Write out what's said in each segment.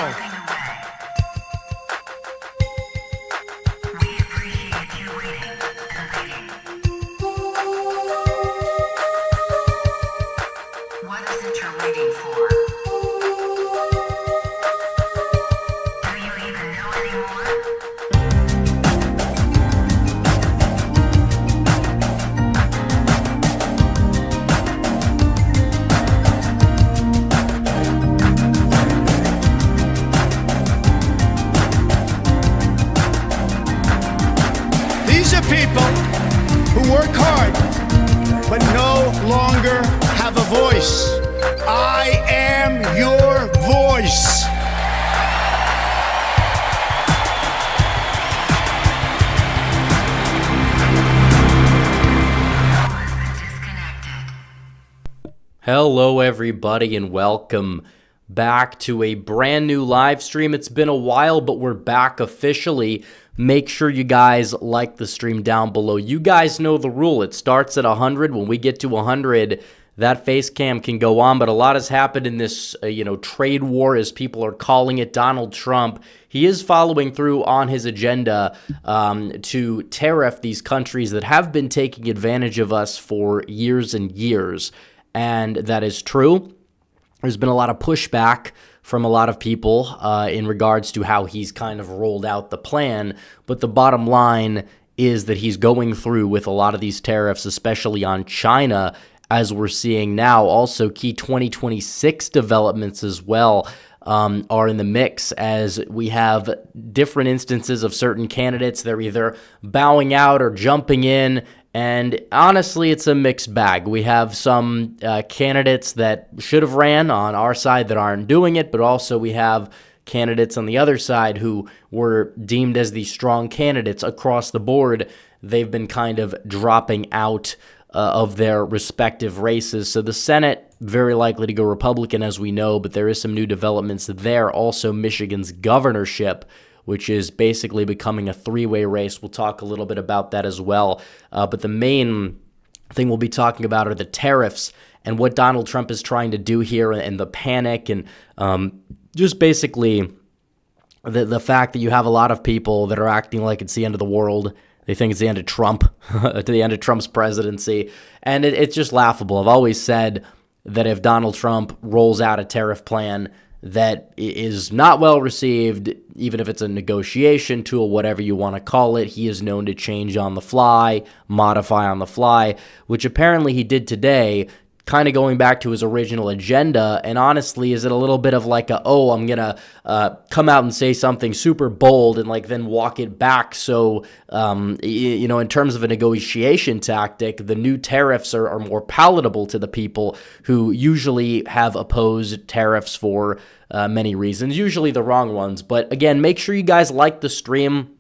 go. What is it you're waiting for? Do you even know anymore? These are people who work hard but no longer have a voice. I am your voice. Disconnected. Hello, everybody, and welcome back to a brand new live stream. It's been a while, but we're back officially. Make sure you guys like the stream down below. You guys know the rule. It starts at 100. When we get to 100, that face cam can go on, but a lot has happened in this, trade war, as people are calling it. Donald Trump, he is following through on his agenda to tariff these countries that have been taking advantage of us for years and years. And that is true. There's been a lot of pushback from a lot of people in regards to how he's kind of rolled out the plan. But the bottom line is that he's going through with a lot of these tariffs, especially on China, as we're seeing now. Also, key 2026 developments as well are in the mix, as we have different instances of certain candidates. They're either bowing out or jumping in. And honestly, it's a mixed bag. We have some candidates that should have ran on our side that aren't doing it, but also we have candidates on the other side who were deemed as the strong candidates across the board. They've been kind of dropping out of their respective races. So the Senate, very likely to go Republican, as we know, but there is some new developments there. Also, Michigan's governorship, which is basically becoming a three-way race. We'll talk a little bit about that as well. But the main thing we'll be talking about are the tariffs and what Donald Trump is trying to do here, and the panic, and just basically the fact that you have a lot of people that are acting like it's the end of the world. They think it's the end of Trump, to the end of Trump's presidency. And it's just laughable. I've always said that if Donald Trump rolls out a tariff plan that is not well received, even if it's a negotiation tool, whatever you want to call it, he is known to change on the fly, modify on the fly, which apparently he did today, kind of going back to his original agenda. And honestly, is it a little bit of like I'm going to come out and say something super bold and then walk it back? So, in terms of a negotiation tactic, the new tariffs are more palatable to the people who usually have opposed tariffs for many reasons, usually the wrong ones. But again, make sure you guys like the stream.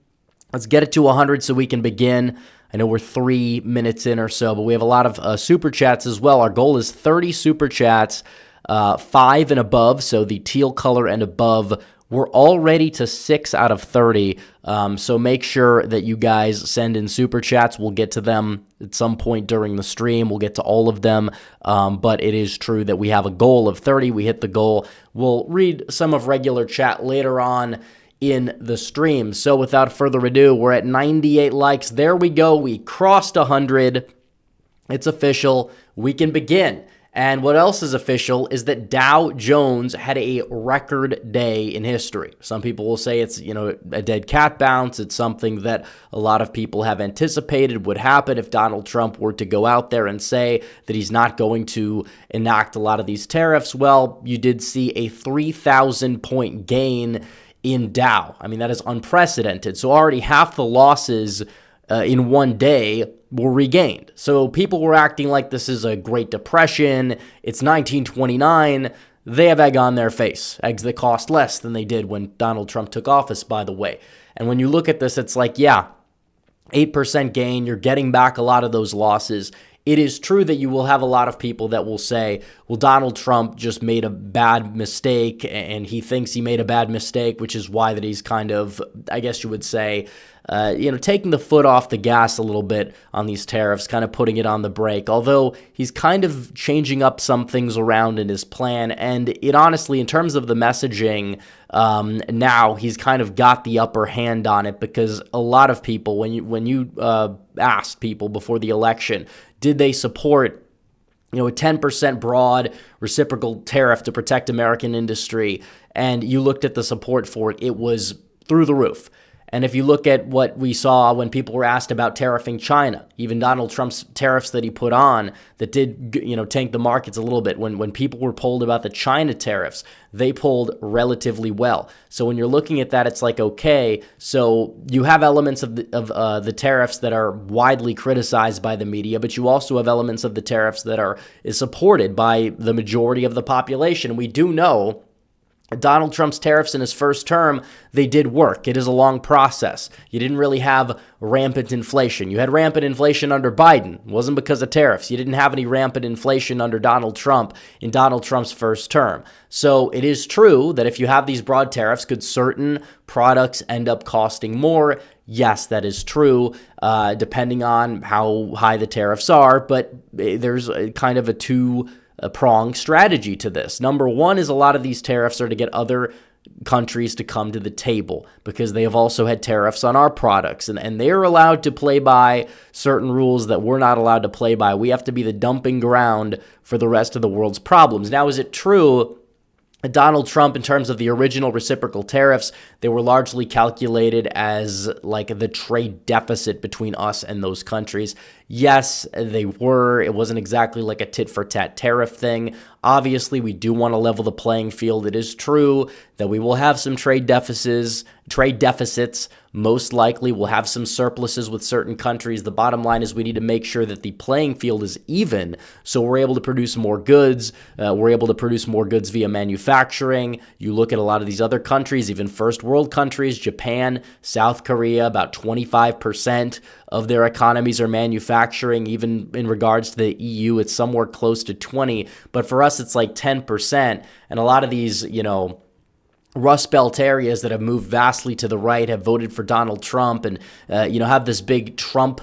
Let's get it to 100 so we can begin. I know we're 3 minutes in or so, but we have a lot of super chats as well. Our goal is 30 super chats, 5 and above, so the teal color and above. We're already to 6 out of 30, so make sure that you guys send in super chats. We'll get to them at some point during the stream. We'll get to all of them, but it is true that we have a goal of 30. We hit the goal. We'll read some of regular chat later on in the stream. So without further ado, we're at 98 likes. There we go. We crossed 100. It's official. We can begin. And what else is official is that Dow Jones had a record day in history. Some people will say it's, a dead cat bounce. It's something that a lot of people have anticipated would happen if Donald Trump were to go out there and say that he's not going to enact a lot of these tariffs. Well, you did see a 3,000-point gain in Dow. I mean, that is unprecedented. So already half the losses in one day were regained. So people were acting like this is a Great Depression. It's 1929. They have egg on their face. Eggs that cost less than they did when Donald Trump took office, by the way. And when you look at this, it's 8% gain. You're getting back a lot of those losses. It is true that you will have a lot of people that will say, well, Donald Trump just made a bad mistake, and he thinks he made a bad mistake, which is why that he's kind of, I guess you would say, taking the foot off the gas a little bit on these tariffs, kind of putting it on the brake, although he's kind of changing up some things around in his plan. And it honestly, in terms of the messaging, now he's kind of got the upper hand on it, because a lot of people, when you asked people before the election, did they support a 10% broad reciprocal tariff to protect American industry, and you looked at the support for it, it was through the roof. And if you look at what we saw when people were asked about tariffing China, even Donald Trump's tariffs that he put on that did, tank the markets a little bit. When people were polled about the China tariffs, they polled relatively well. So when you're looking at that, it's like, okay, so you have elements of the tariffs that are widely criticized by the media, but you also have elements of the tariffs that is supported by the majority of the population. We do know Donald Trump's tariffs in his first term, they did work. It is a long process. You didn't really have rampant inflation. You had rampant inflation under Biden. It wasn't because of tariffs. You didn't have any rampant inflation under Donald Trump in Donald Trump's first term. So it is true that if you have these broad tariffs, could certain products end up costing more? Yes, that is true, depending on how high the tariffs are. But there's kind of a two-pronged strategy to this. Number one is a lot of these tariffs are to get other countries to come to the table, because they have also had tariffs on our products, and they are allowed to play by certain rules that we're not allowed to play by. We have to be the dumping ground for the rest of the world's problems. Now, is it true Donald Trump, in terms of the original reciprocal tariffs, they were largely calculated as like the trade deficit between us and those countries? Yes, they were. It wasn't exactly like a tit-for-tat tariff thing. Obviously, we do want to level the playing field. It is true that we will have some trade deficits. Most likely, we'll have some surpluses with certain countries. The bottom line is we need to make sure that the playing field is even, so we're able to produce more goods. We're able to produce more goods via manufacturing. You look at a lot of these other countries, even first world countries, Japan, South Korea, about 25% of their economies are manufacturing. Even in regards to the EU, it's somewhere close to 20%. But for us, it's like 10%. And a lot of these, Rust Belt areas that have moved vastly to the right have voted for Donald Trump and, have this big Trump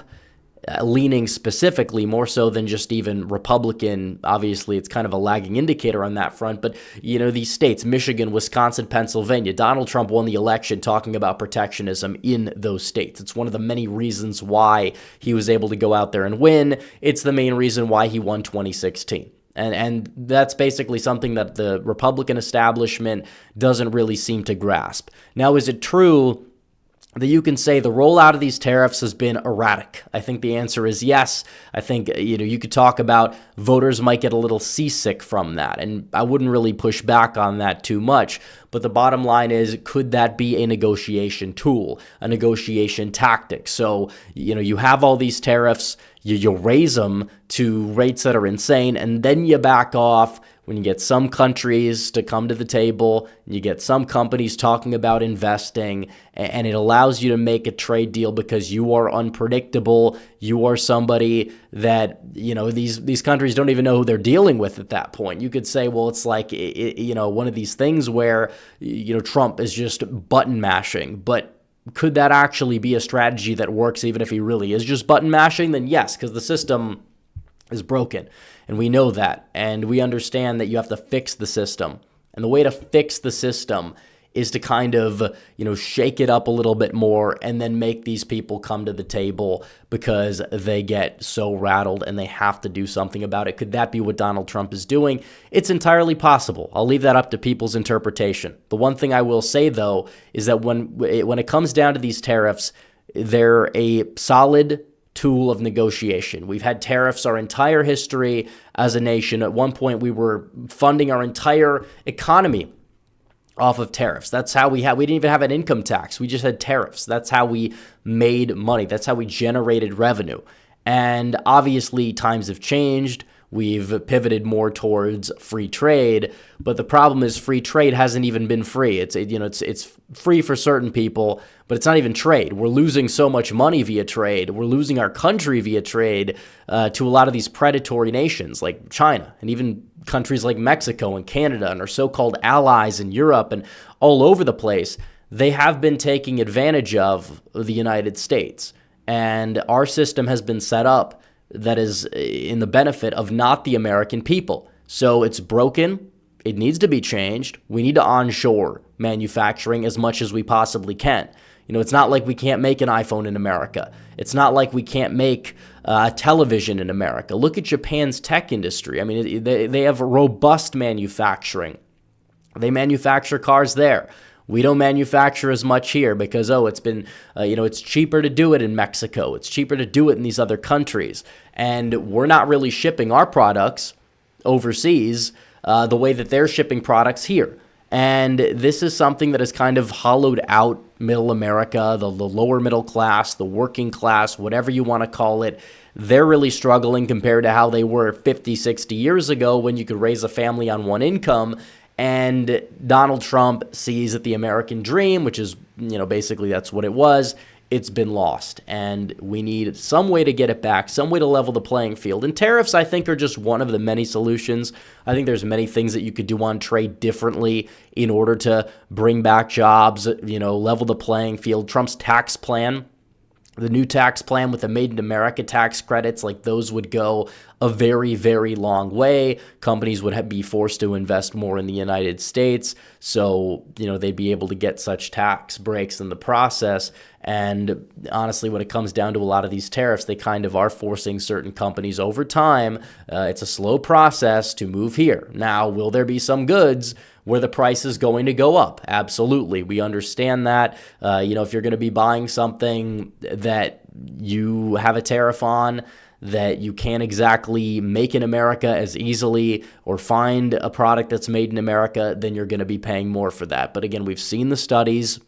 leaning specifically, more so than just even Republican. Obviously, it's kind of a lagging indicator on that front. But, these states, Michigan, Wisconsin, Pennsylvania, Donald Trump won the election talking about protectionism in those states. It's one of the many reasons why he was able to go out there and win. It's the main reason why he won 2016. And that's basically something that the Republican establishment doesn't really seem to grasp. Now, is it true that you can say the rollout of these tariffs has been erratic? I think the answer is yes. I think, you could talk about voters might get a little seasick from that, and I wouldn't really push back on that too much. But the bottom line is, could that be a negotiation tool, a negotiation tactic? So, you have all these tariffs, you raise them to rates that are insane, and then you back off when you get some countries to come to the table, and you get some companies talking about investing, and it allows you to make a trade deal because you are unpredictable. You are somebody that, these countries don't even know who they're dealing with at that point. You could say, well, it's like, one of these things where, Trump is just button mashing, but could that actually be a strategy that works even if he really is just button mashing? Then yes, because the system is broken, and we know that, and we understand that you have to fix the system. And the way to fix the system is to kind of, shake it up a little bit more and then make these people come to the table because they get so rattled and they have to do something about it. Could that be what Donald Trump is doing? It's entirely possible. I'll leave that up to people's interpretation. The one thing I will say, though, is that when it comes down to these tariffs, they're a solid tool of negotiation. We've had tariffs our entire history as a nation. At one point, we were funding our entire economy off of tariffs. That's how we didn't even have an income tax. We just had tariffs. That's how we made money. That's how we generated revenue. And obviously, times have changed. We've pivoted more towards free trade, but the problem is free trade hasn't even been free. It's free for certain people, but it's not even trade. We're losing so much money via trade. We're losing our country via trade to a lot of these predatory nations like China and even countries like Mexico and Canada and our so-called allies in Europe and all over the place. they have been taking advantage of the United States. And our system has been set up that is in the benefit of not the American people. So it's broken. It needs to be changed. We need to onshore manufacturing as much as we possibly can. It's not like we can't make an iPhone in America. It's not like we can't make a television in America. Look at Japan's tech industry. I mean, they have robust manufacturing. They manufacture cars there. We don't manufacture as much here because, it's been, it's cheaper to do it in Mexico. It's cheaper to do it in these other countries. And we're not really shipping our products overseas the way that they're shipping products here. And this is something that has kind of hollowed out middle America, the lower middle class, the working class, whatever you want to call it. They're really struggling compared to how they were 50, 60 years ago when you could raise a family on one income. And Donald Trump sees that the American dream, which is, basically that's what it was, it's been lost. And we need some way to get it back, some way to level the playing field. And tariffs, I think, are just one of the many solutions. I think there's many things that you could do on trade differently in order to bring back jobs, level the playing field. Trump's tax plan, the new tax plan with the Made in America tax credits, like those would go a very, very long way. Companies would be forced to invest more in the United States. So, they'd be able to get such tax breaks in the process. And honestly, when it comes down to a lot of these tariffs, they kind of are forcing certain companies over time. It's a slow process to move here. Now, will there be some goods where the price is going to go up? Absolutely. We understand that. If you're going to be buying something that you have a tariff on, that you can't exactly make in America as easily or find a product that's made in America, then you're going to be paying more for that. But again, we've seen the studies,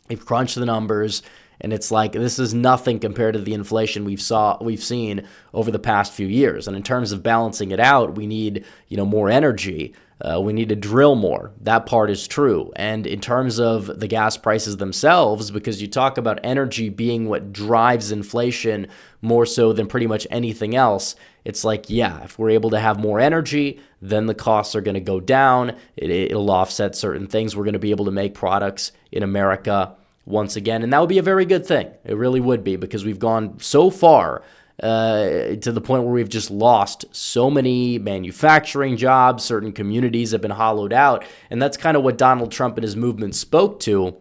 we've crunched the numbers, and it's like this is nothing compared to the inflation we've seen over the past few years. And in terms of balancing it out, we need, more energy. We need to drill more. That part is true. And in terms of the gas prices themselves, because you talk about energy being what drives inflation more so than pretty much anything else, it's like, if we're able to have more energy, then the costs are going to go down. It'll offset certain things. We're going to be able to make products in America once again. And that would be a very good thing. It really would be, because we've gone so far to the point where we've just lost so many manufacturing jobs. Certain communities have been hollowed out. And that's kind of what Donald Trump and his movement spoke to.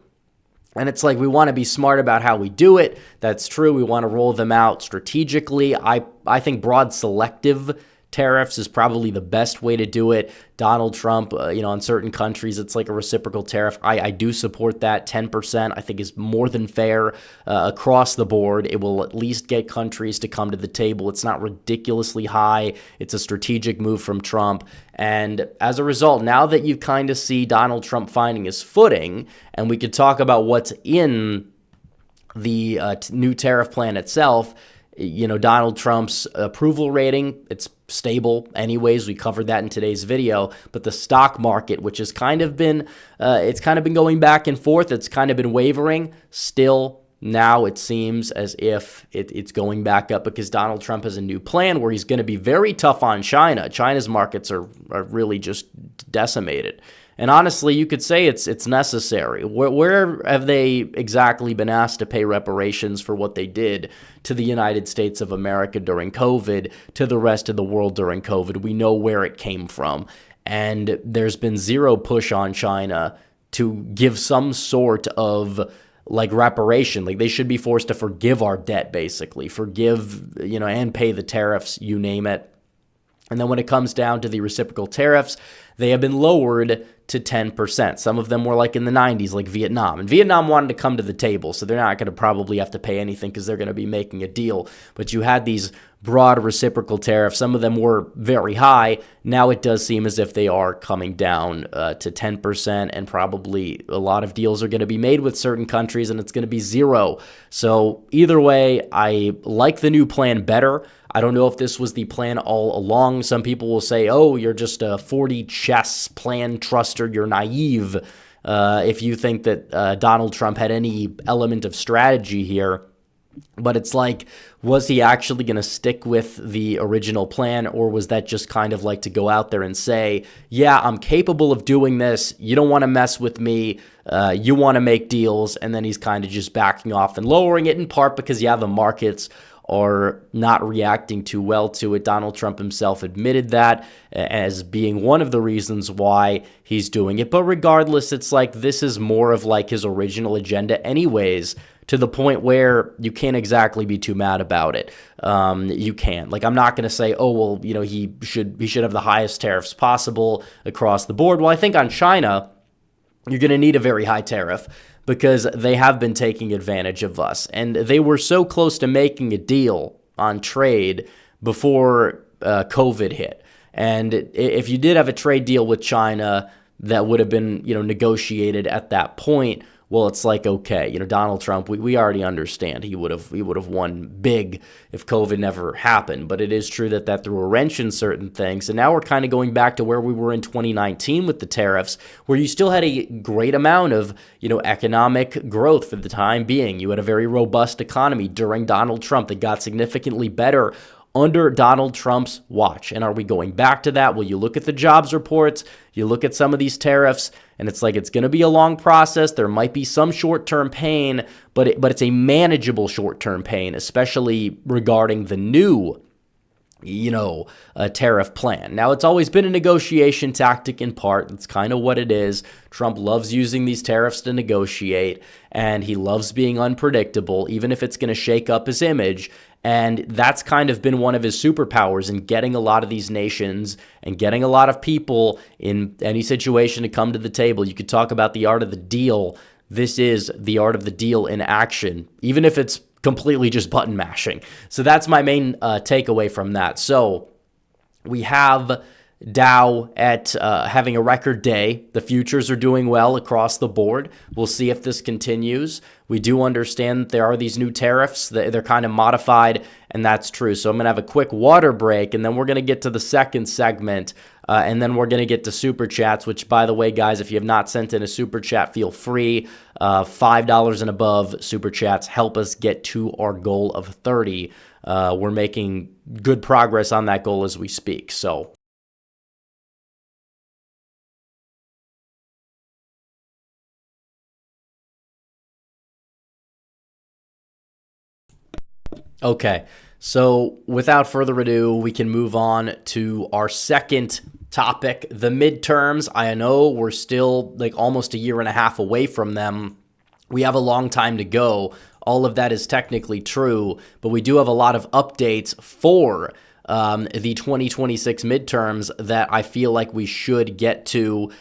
And it's like we want to be smart about how we do it. That's true. We want to roll them out strategically. I think broad selective tariffs is probably the best way to do it. Donald Trump, on certain countries, it's like a reciprocal tariff. I do support that. 10%, I think, is more than fair across the board. It will at least get countries to come to the table. It's not ridiculously high. It's a strategic move from Trump. And as a result, now that you kind of see Donald Trump finding his footing, and we could talk about what's in the new tariff plan itself, Donald Trump's approval rating, it's stable anyways. We covered that in today's video. But the stock market, which has kind of been, it's kind of been going back and forth. It's kind of been wavering. Still, now it seems as if it's going back up because Donald Trump has a new plan where he's going to be very tough on China. China's markets are really just decimated. And honestly, you could say it's necessary. Where have they exactly been asked to pay reparations for what they did to the United States of America during COVID, to the rest of the world during COVID? We know where it came from. And there's been zero push on China to give some sort of reparation. They should be forced to forgive our debt, basically. Forgive, and pay the tariffs, you name it. And then when it comes down to the reciprocal tariffs, they have been lowered to 10%. Some of them were in the 90s, like Vietnam. And Vietnam wanted to come to the table, so they're not going to probably have to pay anything because they're going to be making a deal. But you had these broad reciprocal tariffs. Some of them were very high. Now it does seem as if they are coming down to 10%, and probably a lot of deals are going to be made with certain countries, and it's going to be zero. So either way, I like the new plan better. I don't know if this was the plan all along. Some people will say, oh, you're just a 40 chess plan truster. You're naive if you think that Donald Trump had any element of strategy here. But it's like, was he actually going to stick with the original plan, or was that just kind of like to go out there and say, yeah, I'm capable of doing this. You don't want to mess with me. You want to make deals. And then he's kind of just backing off and lowering it, in part because, yeah, the markets are not reacting too well to it. Donald Trump himself admitted that as being one of the reasons why he's doing it. But regardless, it's like this is more of like his original agenda anyways, to the point where you can't exactly be too mad about it. You can't. Like, I'm not going to say, oh, well, you know, he should have the highest tariffs possible across the board. Well, I think on China, you're going to need a very high tariff because they have been taking advantage of us. And they were so close to making a deal on trade before COVID hit. And if you did have a trade deal with China that would have been, you know, negotiated at that point, well, it's like, okay, you know, Donald Trump, we already understand he would have won big if COVID never happened. But it is true that threw a wrench in certain things. And now we're kind of going back to where we were in 2019 with the tariffs, where you still had a great amount of, you know, economic growth for the time being. You had a very robust economy during Donald Trump that got significantly better under Donald Trump's watch. And are we going back to that? Well, you look at the jobs reports, you look at some of these tariffs, and it's like it's going to be a long process. There might be some short-term pain, but it's a manageable short-term pain, especially regarding the new, you know, tariff plan. Now, it's always been a negotiation tactic in part. It's kind of what it is. Trump loves using these tariffs to negotiate, and he loves being unpredictable, even if it's going to shake up his image. And that's kind of been one of his superpowers in getting a lot of these nations and getting a lot of people in any situation to come to the table. You could talk about the art of the deal. This is the art of the deal in action, even if it's completely just button mashing. So that's my main takeaway from that. So we have Dow at having a record day. The futures are doing well across the board. We'll see if this continues. We do understand that there are these new tariffs. They're kind of modified, and that's true. So I'm going to have a quick water break, and then we're going to get to the second segment, and then we're going to get to Super Chats, which, by the way, guys, if you have not sent in a Super Chat, feel free. $5 and above Super Chats help us get to our goal of 30. We're making good progress on that goal as we speak. So okay, so without further ado, we can move on to our second topic, the midterms. I know we're still like almost a year and a half away from them. We have a long time to go. All of that is technically true, but we do have a lot of updates for the 2026 midterms that I feel like we should get to.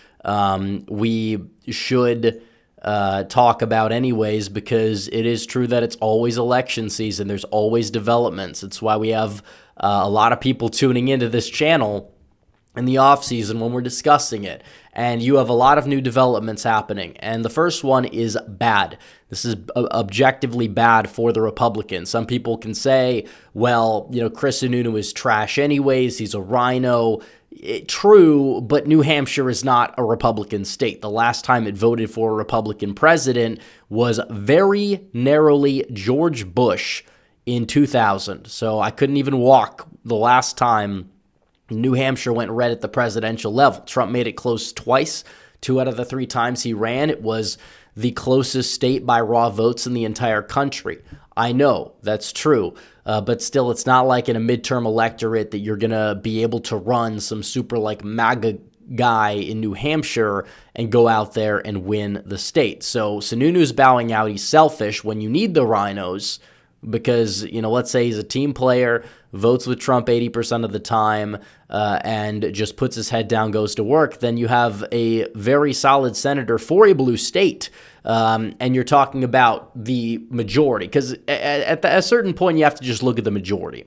We should talk about anyways, because it is true that it's always election season. There's always developments. It's why we have a lot of people tuning into this channel in the off season when we're discussing it. And you have a lot of new developments happening. And the first one is bad. This is objectively bad for the Republicans. Some people can say, well, you know, Chris Sununu is trash anyways. He's a rhino. True, but New Hampshire is not a Republican state. The last time it voted for a Republican president was very narrowly George Bush in 2000. So I couldn't even walk the last time New Hampshire went red at the presidential level. Trump made it close twice. 2 out of the 3 times he ran, it was the closest state by raw votes in the entire country. I know, that's true. But still, it's not like in a midterm electorate that you're going to be able to run some super like MAGA guy in New Hampshire and go out there and win the state. So Sununu's bowing out. He's selfish when you need the rhinos because, you know, let's say he's a team player, votes with Trump 80% of the time, and just puts his head down, goes to work. Then you have a very solid senator for a blue state. And you're talking about the majority, because at a certain point, you have to just look at the majority.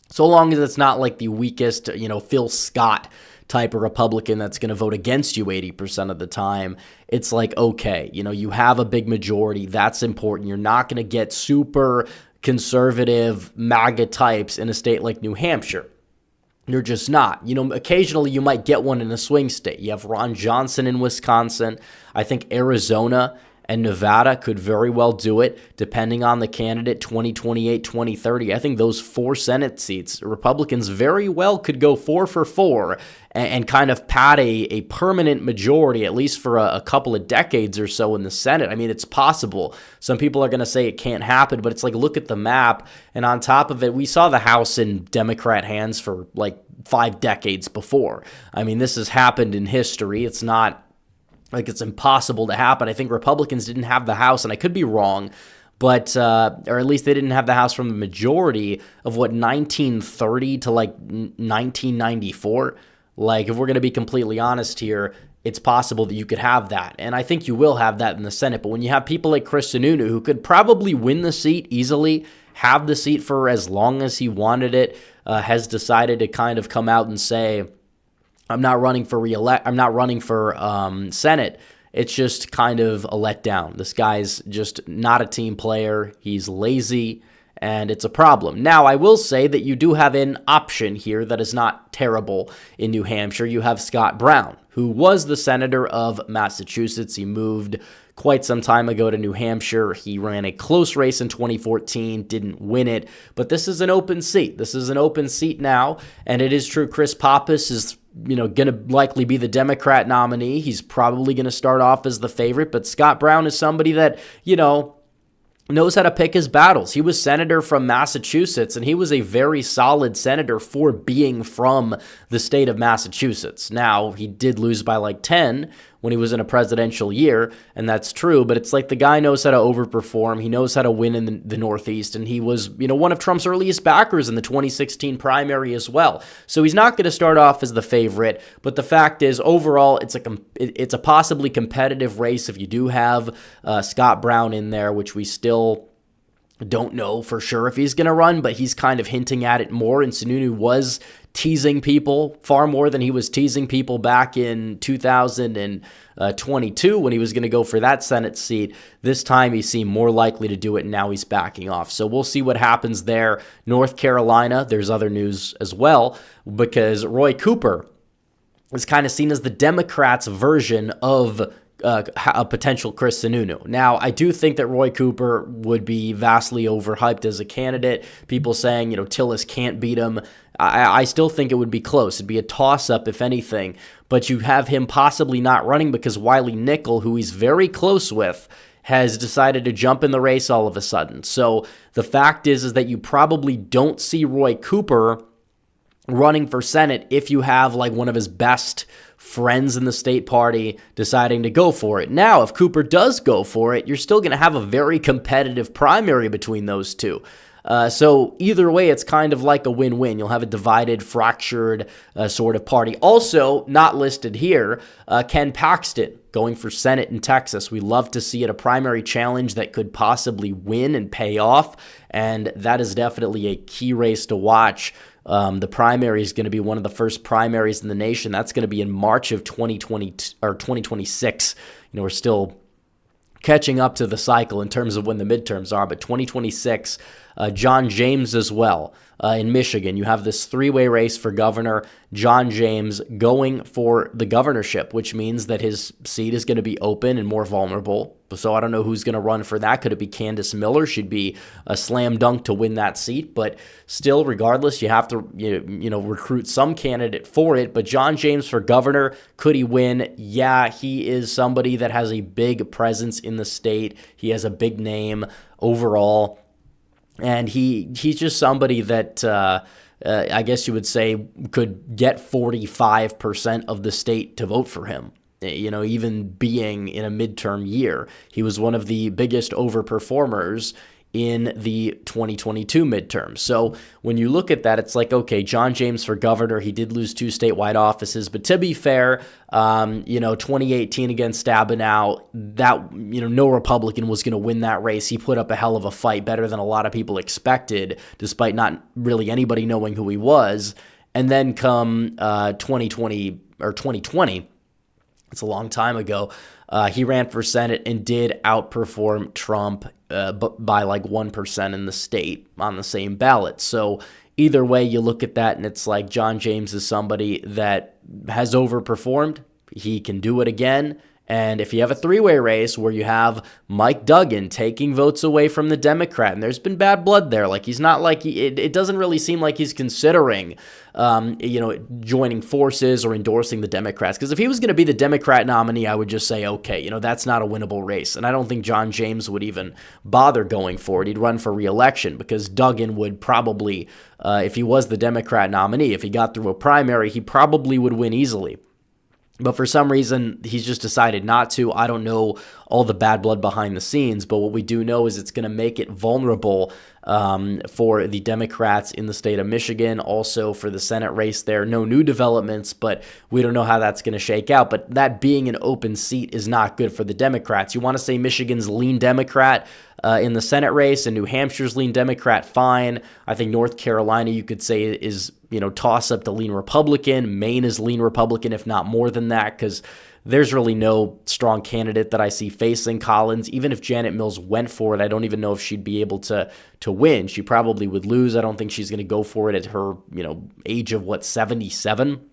So long as it's not like the weakest, you know, Phil Scott type of Republican that's going to vote against you 80% of the time, it's like, okay, you know, you have a big majority. That's important. You're not going to get super conservative MAGA types in a state like New Hampshire. You're just not. You know, occasionally you might get one in a swing state. You have Ron Johnson in Wisconsin. I think Arizona and Nevada could very well do it, depending on the candidate, 2028, 2030. I think those 4 Senate seats, Republicans very well could go 4 for 4 and kind of pad a permanent majority, at least for a couple of decades or so in the Senate. I mean, it's possible. Some people are going to say it can't happen, but it's like, look at the map. And on top of it, we saw the House in Democrat hands for like 5 decades before. I mean, this has happened in history. It's not like it's impossible to happen. I think Republicans didn't have the House, and I could be wrong, but or at least they didn't have the House from the majority of 1930 to like 1994. Like, if we're going to be completely honest here, it's possible that you could have that. And I think you will have that in the Senate. But when you have people like Chris Sununu, who could probably win the seat easily, have the seat for as long as he wanted it, has decided to kind of come out and say, I'm not running for Senate. It's just kind of a letdown. This guy's just not a team player. He's lazy, and it's a problem. Now, I will say that you do have an option here that is not terrible in New Hampshire. You have Scott Brown, who was the senator of Massachusetts. He moved quite some time ago to New Hampshire. He ran a close race in 2014, didn't win it, but this is an open seat. This is an open seat now, and it is true Chris Pappas is going to likely be the Democrat nominee. He's probably going to start off as the favorite, but Scott Brown is somebody that, knows how to pick his battles. He was senator from Massachusetts, and he was a very solid senator for being from the state of Massachusetts. Now, he did lose by like 10 when he was in a presidential year, and that's true, but it's like the guy knows how to overperform. He knows how to win in the Northeast, and he was, one of Trump's earliest backers in the 2016 primary as well. So he's not going to start off as the favorite, but the fact is, overall, it's a possibly competitive race if you do have Scott Brown in there, which we still don't know for sure if he's going to run, but he's kind of hinting at it more, and Sununu was teasing people far more than he was teasing people back in 2022 when he was going to go for that Senate seat. This time he seemed more likely to do it, and now he's backing off. So we'll see what happens there. North Carolina, there's other news as well, because Roy Cooper is kind of seen as the Democrats' version of a potential Chris Sununu. Now, I do think that Roy Cooper would be vastly overhyped as a candidate. People saying, Tillis can't beat him. I still think it would be close. It'd be a toss-up, if anything. But you have him possibly not running because Wiley Nickel, who he's very close with, has decided to jump in the race all of a sudden. So the fact is that you probably don't see Roy Cooper running for Senate if you have like one of his best friends in the state party deciding to go for it. Now, if Cooper does go for it, you're still going to have a very competitive primary between those two. So either way, it's kind of like a win-win. You'll have a divided, fractured sort of party. Also, not listed here, Ken Paxton going for Senate in Texas. We love to see it, a primary challenge that could possibly win and pay off, and that is definitely a key race to watch. The primary is going to be one of the first primaries in the nation. That's going to be in March of 2020 or 2026. We're still catching up to the cycle in terms of when the midterms are, but 2026, John James as well in Michigan. You have this three-way race for governor. John James going for the governorship, which means that his seat is going to be open and more vulnerable. So I don't know who's going to run for that. Could it be Candace Miller? She'd be a slam dunk to win that seat, but still, regardless, you have to recruit some candidate for it. But John James for governor, could he win? Yeah, he is somebody that has a big presence in the state. He has a big name overall, and he's just somebody that I guess you would say could get 45% of the state to vote for him. Even being in a midterm year, he was one of the biggest overperformers in the 2022 midterm. So when you look at that, it's like, okay, John James for governor, he did lose 2 statewide offices, but to be fair, 2018 against Stabenow, that, no Republican was going to win that race. He put up a hell of a fight, better than a lot of people expected, despite not really anybody knowing who he was. And then come 2020, it's a long time ago, he ran for Senate and did outperform Trump by like 1% in the state on the same ballot. So either way, you look at that and it's like John James is somebody that has overperformed. He can do it again. And if you have a three-way race where you have Mike Duggan taking votes away from the Democrat, and there's been bad blood there, like he's not like it doesn't really seem like he's considering, joining forces or endorsing the Democrats. Because if he was going to be the Democrat nominee, I would just say, okay, that's not a winnable race. And I don't think John James would even bother going for it. He'd run for re-election because Duggan would probably, if he was the Democrat nominee, if he got through a primary, he probably would win easily. But for some reason, he's just decided not to. I don't know all the bad blood behind the scenes, but what we do know is it's going to make it vulnerable for the Democrats in the state of Michigan, also for the Senate race there. No new developments, but we don't know how that's going to shake out. But that being an open seat is not good for the Democrats. You want to say Michigan's lean Democrat in the Senate race, and New Hampshire's lean Democrat, fine. I think North Carolina, you could say, is toss up to lean Republican. Maine is lean Republican, if not more than that, because there's really no strong candidate that I see facing Collins. Even if Janet Mills went for it, I don't even know if she'd be able to win. She probably would lose. I don't think she's going to go for it at her, age of 77.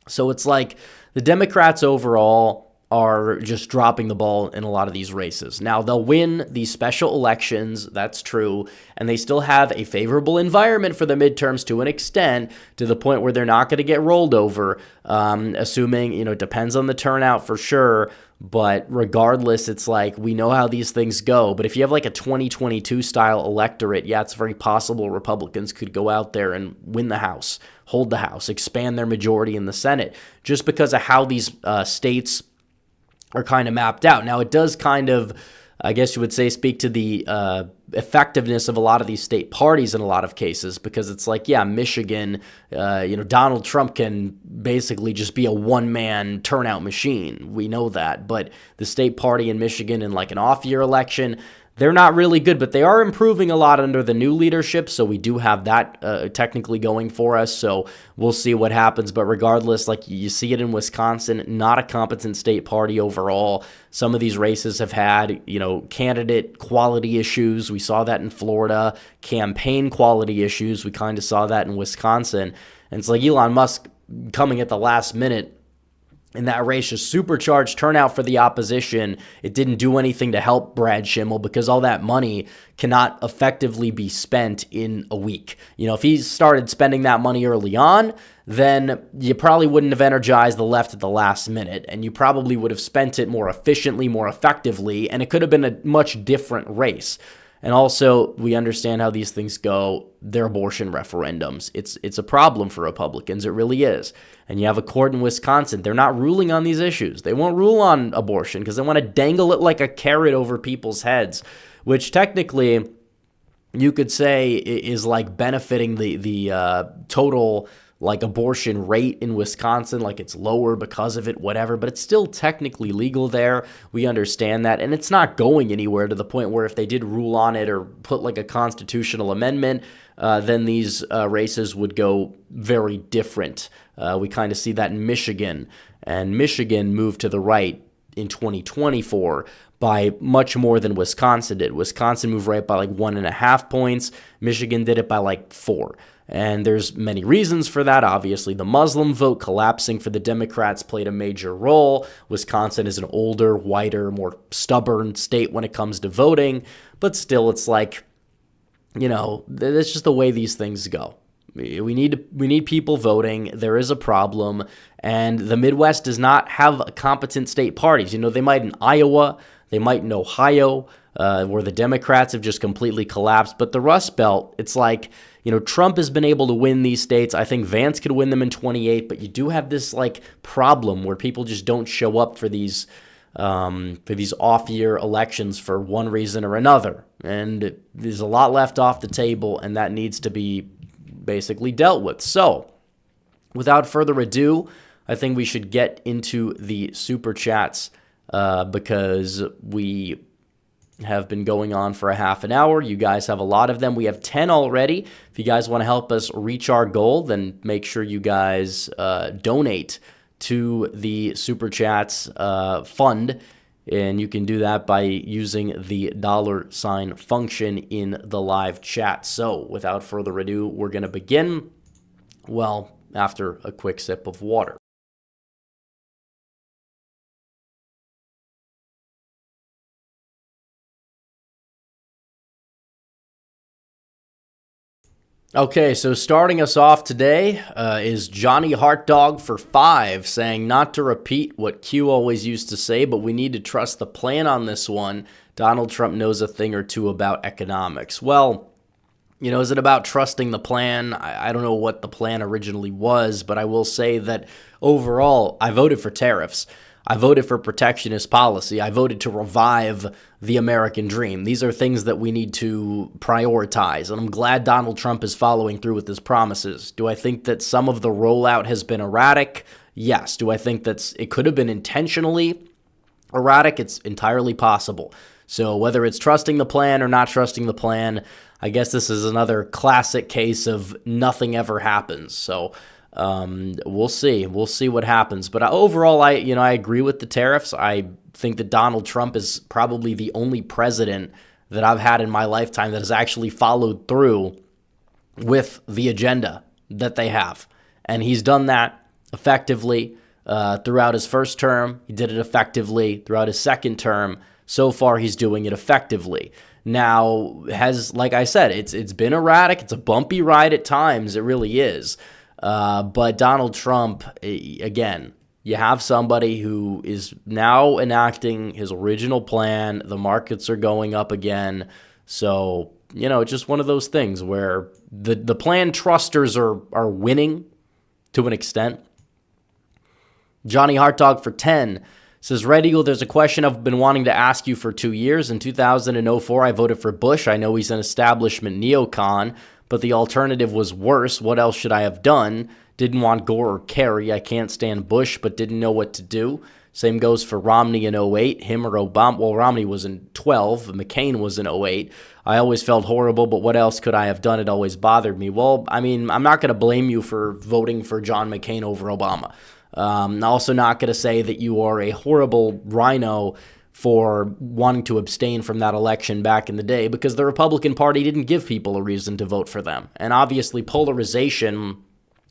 So it's like the Democrats overall are just dropping the ball in a lot of these races. Now, they'll win these special elections, that's true, and they still have a favorable environment for the midterms to an extent, to the point where they're not going to get rolled over, assuming, it depends on the turnout for sure, but regardless, it's like we know how these things go. But if you have like a 2022 style electorate, yeah, it's very possible Republicans could go out there and win the House, hold the House, expand their majority in the Senate, just because of how these states are kind of mapped out. Now, it does kind of, I guess you would say, speak to the effectiveness of a lot of these state parties in a lot of cases, because it's like, yeah, Michigan, Donald Trump can basically just be a one-man turnout machine. We know that. But the state party in Michigan in like an off-year election, they're not really good, but they are improving a lot under the new leadership, so we do have that technically going for us, so we'll see what happens. But regardless, like you see it in Wisconsin, not a competent state party overall. Some of these races have had, candidate quality issues. We saw that in Florida. Campaign quality issues. We kind of saw that in Wisconsin. And it's like Elon Musk coming at the last minute in that race, just supercharged turnout for the opposition. It didn't do anything to help Brad Schimmel because all that money cannot effectively be spent in a week. If he started spending that money early on, then you probably wouldn't have energized the left at the last minute, and you probably would have spent it more efficiently, more effectively, and it could have been a much different race. And also, we understand how these things go. They're abortion referendums. It's a problem for Republicans. It really is. And you have a court in Wisconsin. They're not ruling on these issues. They won't rule on abortion because they want to dangle it like a carrot over people's heads, which technically you could say is like benefiting the total like abortion rate in Wisconsin, like it's lower because of it, whatever, but it's still technically legal there. We understand that, and it's not going anywhere, to the point where if they did rule on it or put like a constitutional amendment, then these races would go very different. We kind of see that in Michigan, and Michigan moved to the right in 2024 by much more than Wisconsin did. Wisconsin moved right by like 1.5 points. Michigan did it by like 4. And there's many reasons for that. Obviously, the Muslim vote collapsing for the Democrats played a major role. Wisconsin is an older, whiter, more stubborn state when it comes to voting. But still, it's like, that's just the way these things go. We need people voting. There is a problem. And the Midwest does not have competent state parties. They might in Iowa, they might in Ohio, where the Democrats have just completely collapsed. But the Rust Belt, it's like, Trump has been able to win these states. I think Vance could win them in 28, but you do have this like problem where people just don't show up for these off-year elections for one reason or another. And there's a lot left off the table, and that needs to be basically dealt with. So, without further ado, I think we should get into the super chats because we have been going on for a half an hour. You guys have a lot of them. We have 10 already. If you guys want to help us reach our goal, then make sure you guys donate to the Super Chats fund, and you can do that by using the $ function in the live chat. So without further ado, we're going to begin, after a quick sip of water. Okay, so starting us off today is Johnny Heartdog for 5, saying not to repeat what Q always used to say, but we need to trust the plan on this one. Donald Trump knows a thing or two about economics. Well, is it about trusting the plan? I don't know what the plan originally was, but I will say that overall, I voted for tariffs. I voted for protectionist policy. I voted to revive the American dream. These are things that we need to prioritize, and I'm glad Donald Trump is following through with his promises. Do I think that some of the rollout has been erratic? Yes. Do I think that it could have been intentionally erratic? It's entirely possible. So whether it's trusting the plan or not trusting the plan, I guess this is another classic case of nothing ever happens. So we'll see. We'll see what happens. But overall, I agree with the tariffs. I think that Donald Trump is probably the only president that I've had in my lifetime that has actually followed through with the agenda that they have. And he's done that effectively throughout his first term. He did it effectively throughout his second term. So far, he's doing it effectively. Now, like I said, it's been erratic. It's a bumpy ride at times. It really is. But Donald Trump, again, you have somebody who is now enacting his original plan. The markets are going up again. So, it's just one of those things where the plan trusters are winning to an extent. Johnny Heartdog for 10 says, Red Eagle, there's a question I've been wanting to ask you for 2 years. In 2004, I voted for Bush. I know he's an establishment neocon, but the alternative was worse. What else should I have done? Didn't want Gore or Kerry. I can't stand Bush, but didn't know what to do. Same goes for Romney in 08, him or Obama. Well, Romney was in 12. McCain was in 08. I always felt horrible, but what else could I have done? It always bothered me. Well, I'm not going to blame you for voting for John McCain over Obama. I'm also not going to say that you are a horrible rhino for wanting to abstain from that election back in the day, because the Republican Party didn't give people a reason to vote for them. And obviously polarization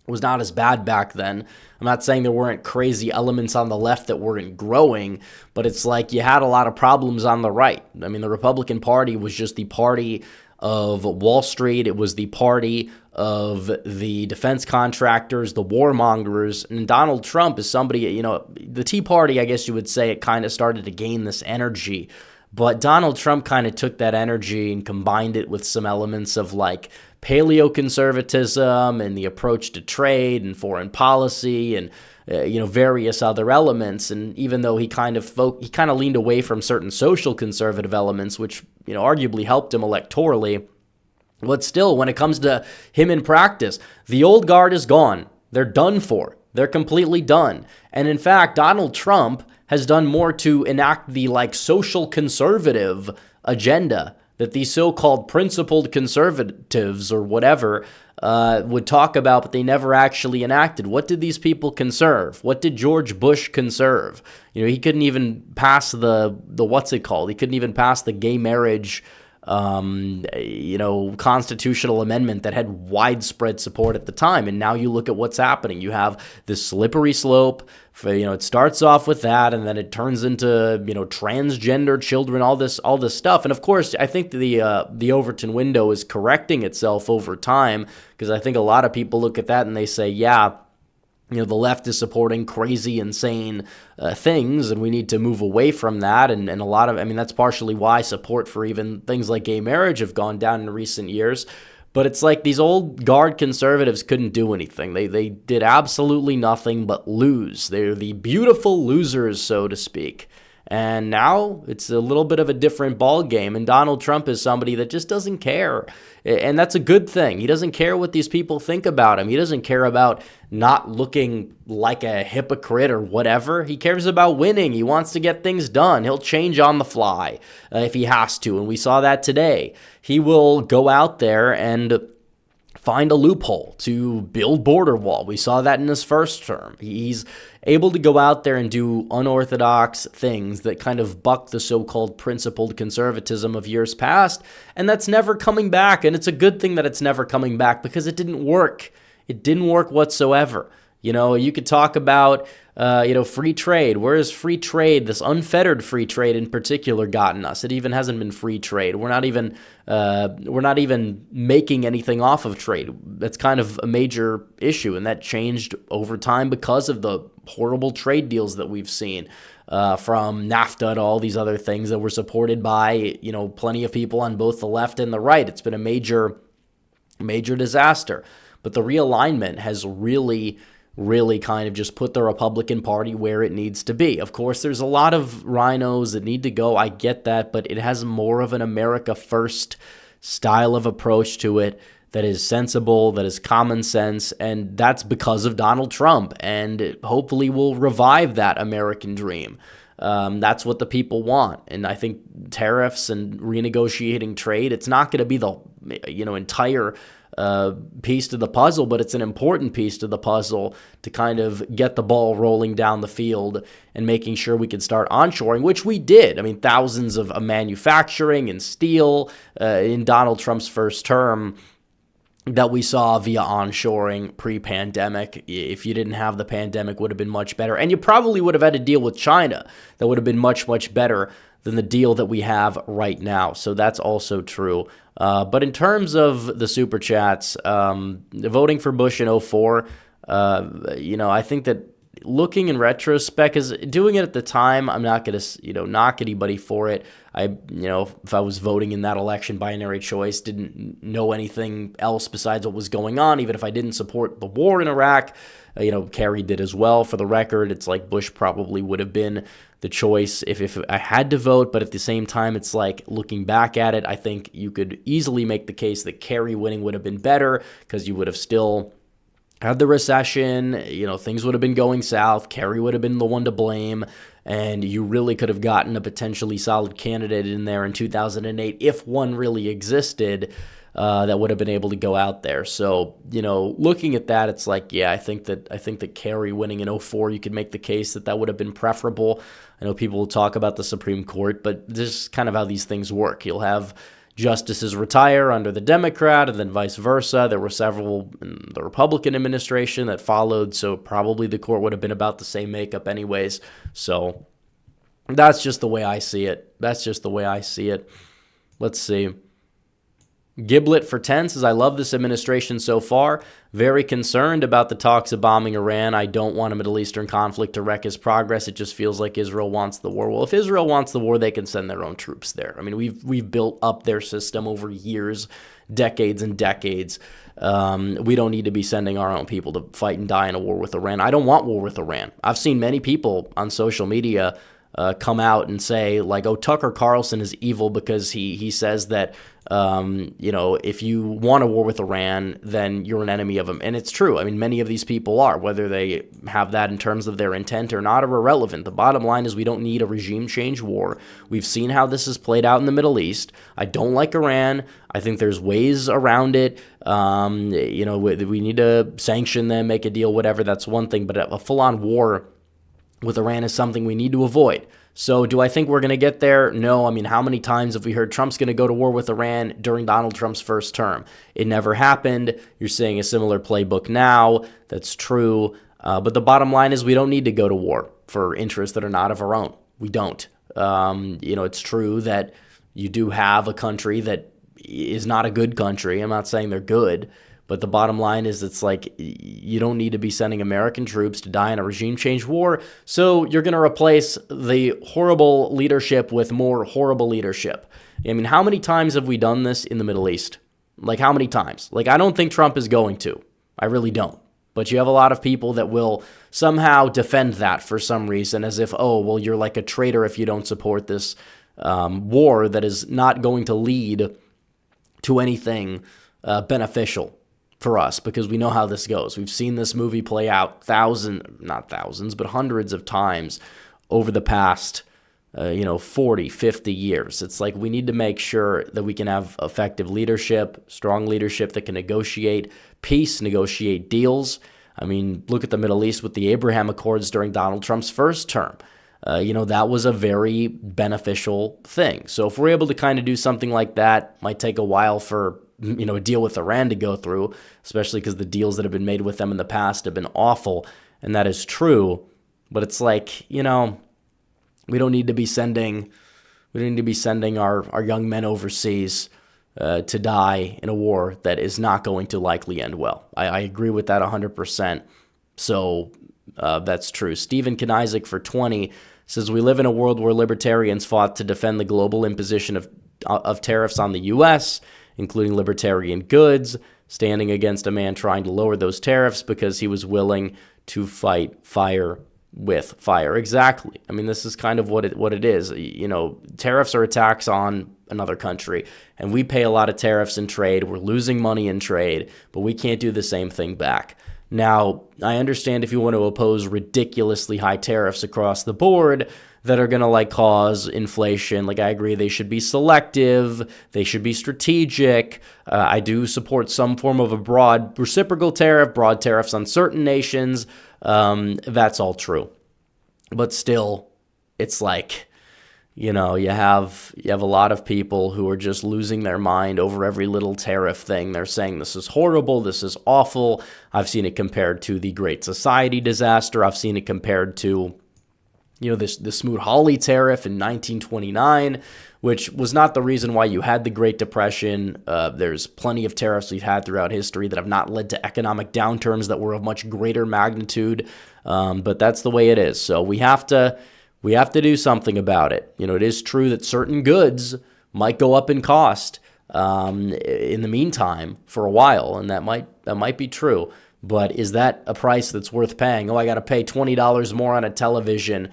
was not as bad back then. I'm not saying there weren't crazy elements on the left that weren't growing, but it's like you had a lot of problems on the right. I mean, the Republican Party was just the party of Wall Street. It was the party of the defense contractors, the warmongers, and Donald Trump is somebody, the Tea Party, I guess you would say, it kind of started to gain this energy, but Donald Trump kind of took that energy and combined it with some elements of like paleoconservatism and the approach to trade and foreign policy and various other elements. And even though he kind of leaned away from certain social conservative elements, which arguably helped him electorally, but still, when it comes to him in practice, the old guard is gone. They're done for. They're completely done. And in fact, Donald Trump has done more to enact the social conservative agenda that these so-called principled conservatives or whatever would talk about, but they never actually enacted. What did these people conserve? What did George Bush conserve? He couldn't even pass the what's it called? He couldn't even pass the gay marriage constitutional amendment that had widespread support at the time. And now you look at what's happening. You have this slippery slope. It starts off with that, and then it turns into, transgender children, all this stuff. And of course, I think the Overton window is correcting itself over time, because I think a lot of people look at that and they say, yeah, the left is supporting crazy, insane things, and we need to move away from that. And a lot of, that's partially why support for even things like gay marriage have gone down in recent years. But it's like these old guard conservatives couldn't do anything. They did absolutely nothing but lose. They're the beautiful losers, so to speak. And now it's a little bit of a different ball game. And Donald Trump is somebody that just doesn't care. And that's a good thing. He doesn't care what these people think about him. He doesn't care about not looking like a hypocrite or whatever. He cares about winning. He wants to get things done. He'll change on the fly if he has to. And we saw that today. He will go out there and find a loophole to build border wall. We saw that in his first term. He's able to go out there and do unorthodox things that kind of buck the so-called principled conservatism of years past, and that's never coming back. And it's a good thing that it's never coming back, because it didn't work. It didn't work whatsoever. You could talk about, free trade. Where is free trade, this unfettered free trade in particular, gotten us? It even hasn't been free trade. We're not even making anything off of trade. That's kind of a major issue, and that changed over time because of the horrible trade deals that we've seen, from NAFTA to all these other things that were supported by, plenty of people on both the left and the right. It's been a major disaster. But the realignment has really kind of just put the Republican Party where it needs to be. Of course, there's a lot of rhinos that need to go. I get that, but it has more of an America first style of approach to it that is sensible, that is common sense, and that's because of Donald Trump, and hopefully will revive that American dream. That's what the people want. And I think tariffs and renegotiating trade, it's not going to be the entire piece to the puzzle, but it's an important piece to the puzzle to kind of get the ball rolling down the field and making sure we can start onshoring, which we did. I mean, thousands of manufacturing and steel in Donald Trump's first term that we saw via onshoring pre-pandemic. If you didn't have the pandemic, would have been much better. And you probably would have had to deal with China. That would have been much, much better than the deal that we have right now. So that's also true. But in terms of the super chats, voting for Bush in 2004, I think that looking in retrospect, because doing it at the time, I'm not going to, knock anybody for it. If I was voting in that election, binary choice, didn't know anything else besides what was going on, even if I didn't support the war in Iraq, Kerry did as well. For the record, it's like Bush probably would have been the choice if I had to vote, but at the same time, it's like looking back at it, I think you could easily make the case that Kerry winning would have been better because you would have still had the recession, things would have been going south, Kerry would have been the one to blame, and you really could have gotten a potentially solid candidate in there in 2008 if one really existed that would have been able to go out there. So, looking at that, it's like, yeah, I think that Kerry winning in 2004, you could make the case that would have been preferable. I know people will talk about the Supreme Court, but this is kind of how these things work. You'll have justices retire under the Democrat and then vice versa. There were several in the Republican administration that followed, so probably the court would have been about the same makeup anyways. So that's just the way I see it. Let's see. Giblet for 10 says, I love this administration so far. Very concerned about the talks of bombing Iran. I don't want a Middle Eastern conflict to wreck his progress. It just feels like Israel wants the war. Well, if Israel wants the war, they can send their own troops there. I mean, we've built up their system over years, decades and decades. We don't need to be sending our own people to fight and die in a war with Iran. I don't want war with Iran. I've seen many people on social media come out and say, like, oh, Tucker Carlson is evil because he says that, if you want a war with Iran, then you're an enemy of him. And it's true. I mean, many of these people are. Whether they have that in terms of their intent or not are irrelevant. The bottom line is we don't need a regime change war. We've seen how this has played out in the Middle East. I don't like Iran. I think there's ways around it. We need to sanction them, make a deal, whatever. That's one thing. But a full-on war with Iran is something we need to avoid. So do I think we're going to get there? No. I mean, how many times have we heard Trump's going to go to war with Iran during Donald Trump's first term? It never happened. You're seeing a similar playbook now. That's true. But the bottom line is we don't need to go to war for interests that are not of our own. We don't. It's true that you do have a country that is not a good country. I'm not saying they're good. But the bottom line is it's like you don't need to be sending American troops to die in a regime change war. So you're going to replace the horrible leadership with more horrible leadership. I mean, how many times have we done this in the Middle East? Like, how many times? Like, I don't think Trump is going to. I really don't. But you have a lot of people that will somehow defend that for some reason as if, oh, well, you're like a traitor if you don't support this war that is not going to lead to anything beneficial for us, because we know how this goes. We've seen this movie play out hundreds of times over the past 40, 50 years. It's like we need to make sure that we can have effective leadership, strong leadership that can negotiate peace, negotiate deals. I mean, look at the Middle East with the Abraham Accords during Donald Trump's first term. That was a very beneficial thing. So if we're able to kind of do something like that, might take a while for a deal with Iran to go through, especially because the deals that have been made with them in the past have been awful, and that is true. But it's like, we don't need to be sending our young men overseas to die in a war that is not going to likely end well. I agree with that 100%. So that's true. Stephen Knisik for 20 says, we live in a world where libertarians fought to defend the global imposition of tariffs on the U.S., including libertarian goods, standing against a man trying to lower those tariffs because he was willing to fight fire with fire. Exactly. I mean, this is kind of what it is. Tariffs are a tax on another country, and we pay a lot of tariffs in trade. We're losing money in trade, but we can't do the same thing back. Now, I understand if you want to oppose ridiculously high tariffs across the board that are going to cause inflation. I agree they should be selective, they should be strategic. I do support some form of a broad reciprocal tariff, broad tariffs on certain nations. That's all true. But still, it's you have a lot of people who are just losing their mind over every little tariff thing. They're saying this is horrible, this is awful. I've seen it compared to the Great Society disaster. I've seen it compared to the Smoot-Hawley tariff in 1929, which was not the reason why you had the Great Depression. There's plenty of tariffs we've had throughout history that have not led to economic downturns that were of much greater magnitude. But that's the way it is. So we have to do something about it. It is true that certain goods might go up in cost in the meantime for a while, and that might be true. But is that a price that's worth paying? I got to pay $20 more on a television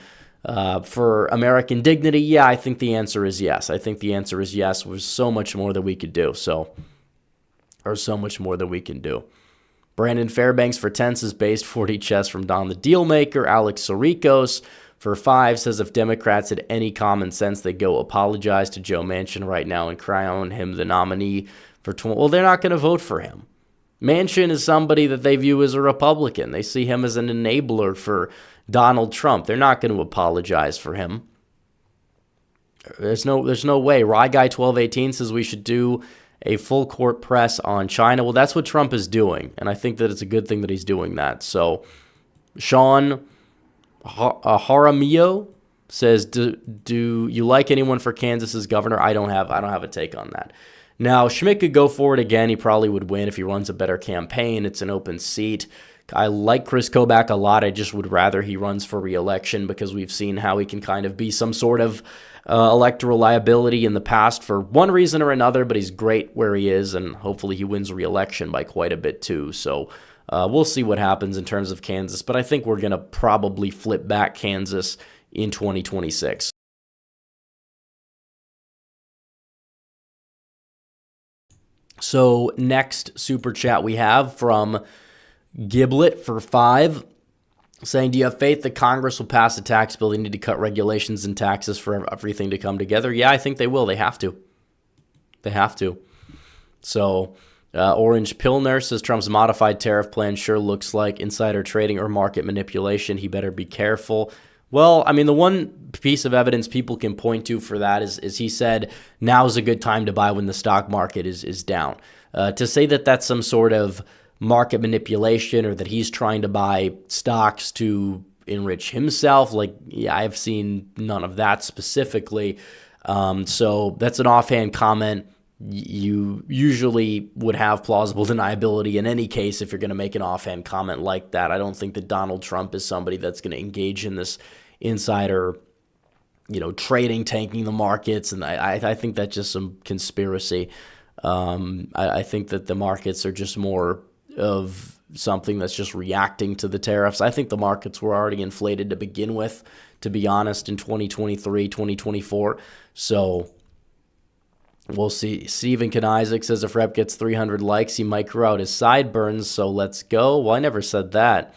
for American dignity? Yeah, I think the answer is yes. I think the answer is yes. There's so much more that we could do. So much more that we can do. Brandon Fairbanks for 10 says, based 40 chess from Don the Dealmaker. Alex Sorikos for 5 says, if Democrats had any common sense, they'd go apologize to Joe Manchin right now and crown him the nominee for 20. Well, they're not going to vote for him. Manchin is somebody that they view as a Republican. They see him as an enabler for Donald Trump. They're not going to apologize for him. There's no way. Rye Guy 1218 says we should do a full court press on China. Well, that's what Trump is doing, and I think that it's a good thing that he's doing that. So, Sean Jaramillo says, do you like anyone for Kansas as governor? I don't have a take on that. Now, Schmidt could go for it again. He probably would win if he runs a better campaign. It's an open seat. I like Chris Kobach a lot. I just would rather he runs for re-election because we've seen how he can kind of be some sort of electoral liability in the past for one reason or another, but he's great where he is, and hopefully he wins re-election by quite a bit too. So we'll see what happens in terms of Kansas, but I think we're going to probably flip back Kansas in 2026. So next super chat we have from Giblet for 5, saying, do you have faith that Congress will pass a tax bill? They need to cut regulations and taxes for everything to come together. Yeah, I think they will. They have to. So Orange Pilner says Trump's modified tariff plan sure looks like insider trading or market manipulation. He better be careful. Well, I mean, the one piece of evidence people can point to for that is he said now's a good time to buy when the stock market is down. To say that that's some sort of market manipulation or that he's trying to buy stocks to enrich himself, I've seen none of that specifically. So that's an offhand comment. You usually would have plausible deniability in any case if you're going to make an offhand comment like that. I don't think that Donald Trump is somebody that's going to engage in this insider, trading, tanking the markets, and I think that's just some conspiracy. I think that the markets are just more of something that's just reacting to the tariffs. I think the markets were already inflated to begin with, to be honest, in 2023, 2024. So we'll see. Stephen Knisik says if Rep gets 300 likes, he might grow out his sideburns, so let's go. Well, I never said that,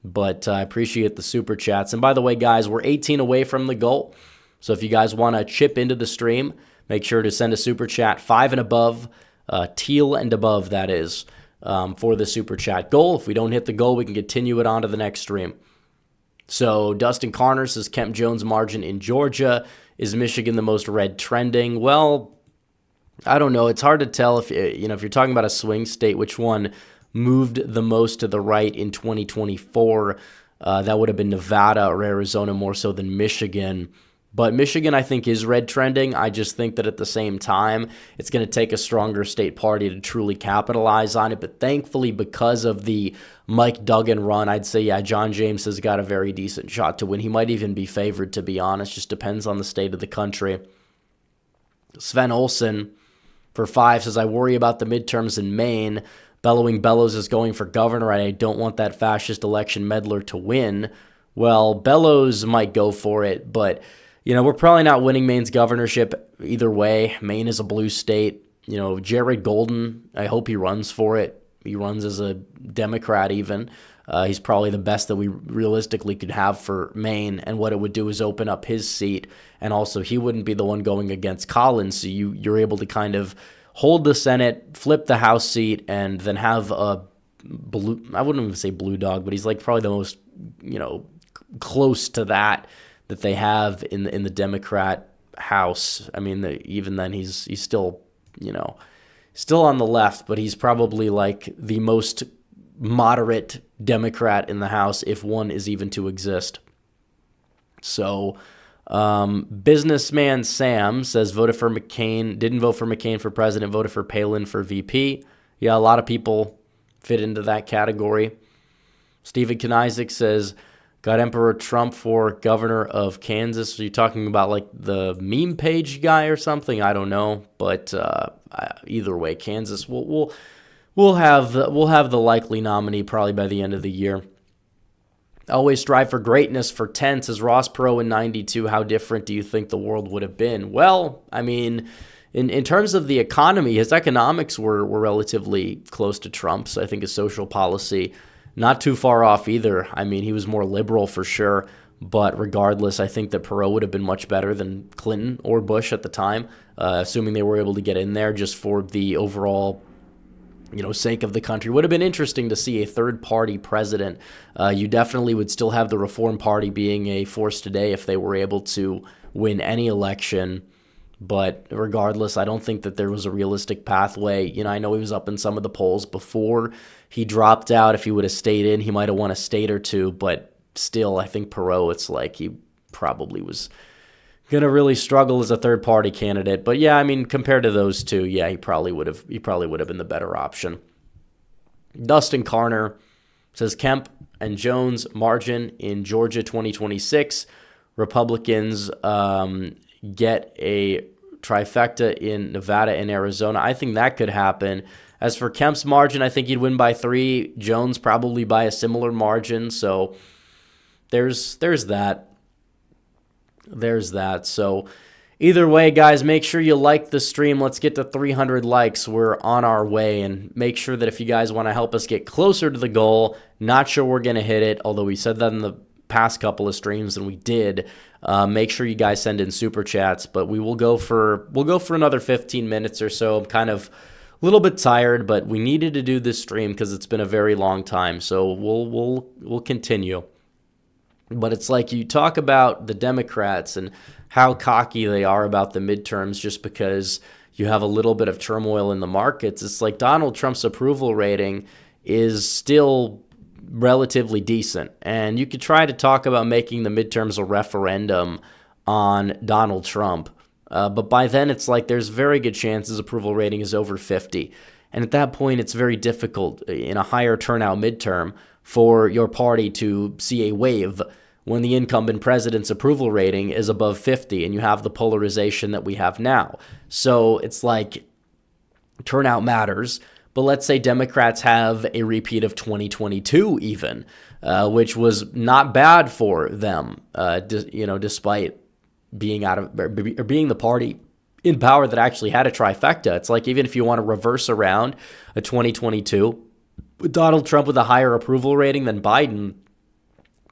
but I appreciate the super chats. And by the way, guys, we're 18 away from the goal, so if you guys want to chip into the stream, make sure to send a super chat, 5 and above, teal and above, that is, for the super chat goal. If we don't hit the goal, we can continue it on to the next stream. So Dustin Carner says Kemp Jones margin in Georgia. Is Michigan the most red trending? Well, I don't know. It's hard to tell if if you're talking about a swing state, which one moved the most to the right in 2024. That would have been Nevada or Arizona more so than Michigan. But Michigan, I think, is red trending. I just think that at the same time, it's going to take a stronger state party to truly capitalize on it. But thankfully, because of the Mike Duggan run, I'd say, yeah, John James has got a very decent shot to win. He might even be favored, to be honest. Just depends on the state of the country. Sven Olsen for 5 says, I worry about the midterms in Maine. Bellowing Bellows is going for governor, and I don't want that fascist election meddler to win. Well, Bellows might go for it, but we're probably not winning Maine's governorship either way. Maine is a blue state. Jared Golden, I hope he runs for it. He runs as a Democrat even. He's probably the best that we realistically could have for Maine, and what it would do is open up his seat, and also he wouldn't be the one going against Collins, so you're able to kind of hold the Senate, flip the House seat, and then have a blue, I wouldn't even say blue dog, but he's like probably the most, close to that they have in the Democrat House. I mean, even then he's still, still on the left, but he's probably like the most moderate Democrat in the House, if one is even to exist. So, Businessman Sam says voted for McCain, didn't vote for McCain for president, voted for Palin for VP. Yeah, a lot of people fit into that category. Stephen Knisik says got Emperor Trump for governor of Kansas. Are you talking about like the meme page guy or something? I don't know, but either way, Kansas we'll have the likely nominee probably by the end of the year. Always strive for greatness for 10, says Ross Perot in 92. How different do you think the world would have been? Well, I mean, in terms of the economy, his economics were relatively close to Trump's. I think his social policy, not too far off either. I mean, he was more liberal for sure. But regardless, I think that Perot would have been much better than Clinton or Bush at the time, assuming they were able to get in there just for the overall sake of the country. Would have been interesting to see a third-party president. You definitely would still have the Reform Party being a force today if they were able to win any election. But regardless, I don't think that there was a realistic pathway. I know he was up in some of the polls before he dropped out. If he would have stayed in, he might have won a state or two. But still, I think Perot, it's like he probably was going to really struggle as a third-party candidate. But yeah, I mean, compared to those two, yeah, he probably would have been the better option. Dustin Carner says Kemp and Jones margin in Georgia 2026. Republicans get a trifecta in Nevada and Arizona. I think that could happen. As for Kemp's margin, I think he'd win by 3. Jones probably by a similar margin. So there's that. There's that. So either way, guys, make sure you like the stream. Let's get to 300 likes. We're on our way. And make sure that if you guys want to help us get closer to the goal, not sure we're going to hit it, although we said that in the past couple of streams and we did. Make sure you guys send in super chats, but we'll go for another 15 minutes or so. I'm kind of a little bit tired, but we needed to do this stream because it's been a very long time. So we'll continue. But it's like you talk about the Democrats and how cocky they are about the midterms just because you have a little bit of turmoil in the markets. It's like Donald Trump's approval rating is still relatively decent. And you could try to talk about making the midterms a referendum on Donald Trump. But by then, it's like there's very good chances approval rating is over 50. And at that point, it's very difficult in a higher turnout midterm for your party to see a wave when the incumbent president's approval rating is above 50 and you have the polarization that we have now. So it's like turnout matters, but let's say Democrats have a repeat of 2022 even, which was not bad for them, despite being being the party in power that actually had a trifecta. It's like even if you want to reverse around a 2022, Donald Trump with a higher approval rating than Biden,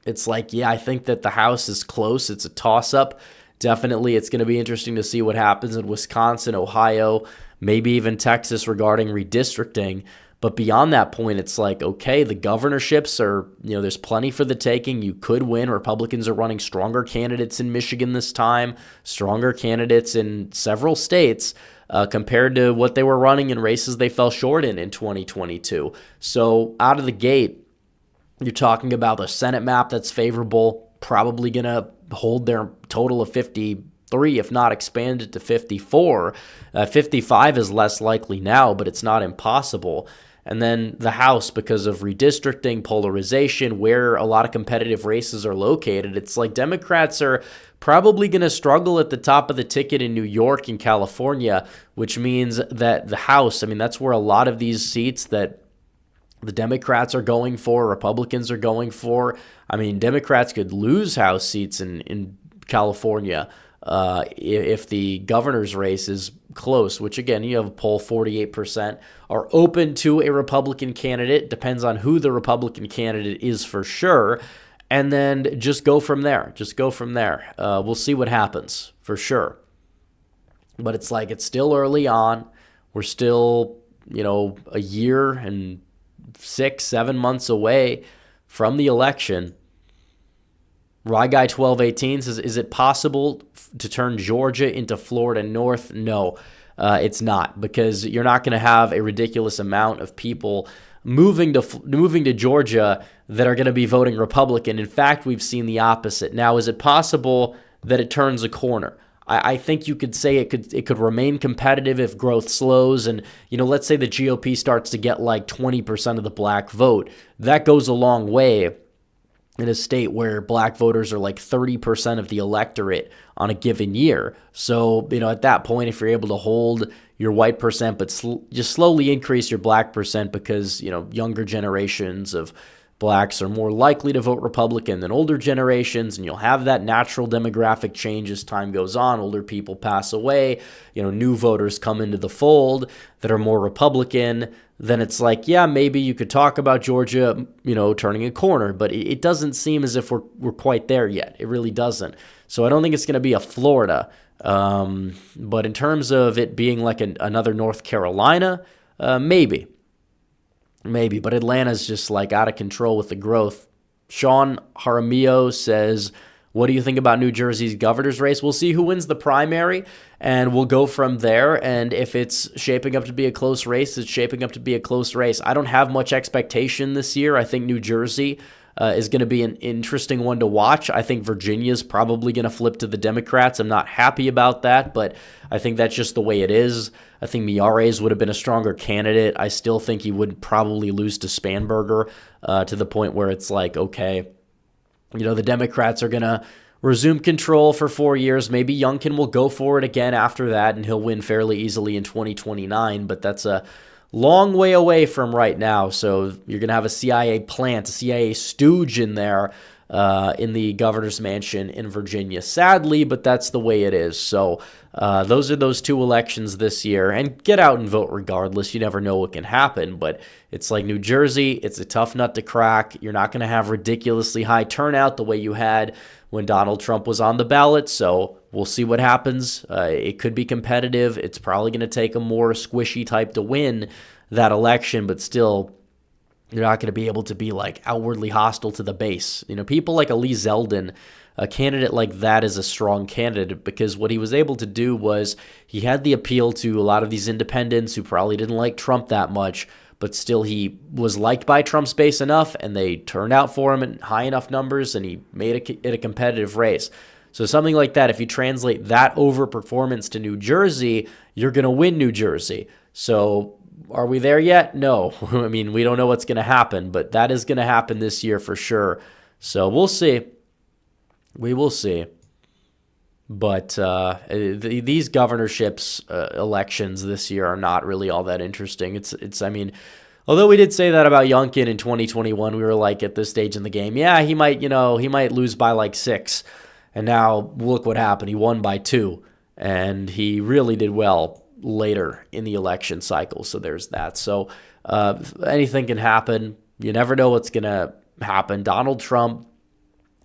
it's like, yeah, I think that the House is close. It's a toss-up. Definitely, it's going to be interesting to see what happens in Wisconsin, Ohio, maybe even Texas regarding redistricting. But beyond that point, it's like, okay, the governorships are, there's plenty for the taking. You could win. Republicans are running stronger candidates in Michigan this time, stronger candidates in several states compared to what they were running in races they fell short in 2022. So out of the gate, you're talking about a Senate map that's favorable, probably going to hold their total of 53, if not expand it to 54. 55 is less likely now, but it's not impossible. And then the House, because of redistricting, polarization, where a lot of competitive races are located, it's like Democrats are probably going to struggle at the top of the ticket in New York and California, which means that the House, that's where a lot of these seats that the Democrats are going for, Republicans are going for. Democrats could lose House seats in California if the governor's race is close, which again, you have a poll 48% are open to a Republican candidate. Depends on who the Republican candidate is for sure. And then just go from there. We'll see what happens for sure. But it's like, it's still early on. We're still, a year and 6-7 months away from the election. Rye Guy 1218 says, is it possible to turn Georgia into Florida North? No, it's not, because you're not going to have a ridiculous amount of people moving to Georgia that are going to be voting Republican. In fact, we've seen the opposite. Now, is it possible that it turns a corner? I think you could say it could remain competitive if growth slows, and let's say the GOP starts to get like 20% of the black vote. That goes a long way in a state where black voters are like 30% of the electorate on a given year. So, at that point, if you're able to hold your white percent, but just slowly increase your black percent because, younger generations of blacks are more likely to vote Republican than older generations, and you'll have that natural demographic change as time goes on. Older people pass away, new voters come into the fold that are more Republican. Then it's like, yeah, maybe you could talk about Georgia, turning a corner, but it doesn't seem as if we're quite there yet. It really doesn't. So I don't think it's going to be a Florida. But in terms of it being like another North Carolina, maybe. But Atlanta's just like out of control with the growth. Sean Jaramillo says, what do you think about New Jersey's governor's race? We'll see who wins the primary, and we'll go from there. And if it's shaping up to be a close race, it's shaping up to be a close race. I don't have much expectation this year. I think New Jersey is going to be an interesting one to watch. I think Virginia's probably going to flip to the Democrats. I'm not happy about that, but I think that's just the way it is. I think Miyares would have been a stronger candidate. I still think he would probably lose to Spanberger to the point where it's like, okay, the Democrats are going to resume control for 4 years. Maybe Youngkin will go for it again after that, and he'll win fairly easily in 2029, but that's a long way away from right now. So you're going to have a CIA plant, a CIA stooge in there in the governor's mansion in Virginia, sadly, but that's the way it is. So those are those two elections this year, and get out and vote regardless. You never know what can happen, but it's like New Jersey, it's a tough nut to crack. You're not going to have ridiculously high turnout the way you had when Donald Trump was on the ballot, so we'll see what happens. It could be competitive. It's probably going to take a more squishy type to win that election, but still, you're not going to be able to be like outwardly hostile to the base. People like Elise Zeldin, a candidate like that is a strong candidate because what he was able to do was he had the appeal to a lot of these independents who probably didn't like Trump that much, but still he was liked by Trump's base enough, and they turned out for him in high enough numbers, and he made it a competitive race. So something like that, if you translate that overperformance to New Jersey, you're going to win New Jersey. So are we there yet? No. We don't know what's going to happen, but that is going to happen this year for sure. So we'll see. We will see. But these governorships elections this year are not really all that interesting. Although we did say that about Youngkin in 2021, we were like at this stage in the game, yeah, he might lose by like 6. And now look what happened. He won by 2, and he really did well later in the election cycle. So there's that. So anything can happen. You never know what's going to happen. Donald Trump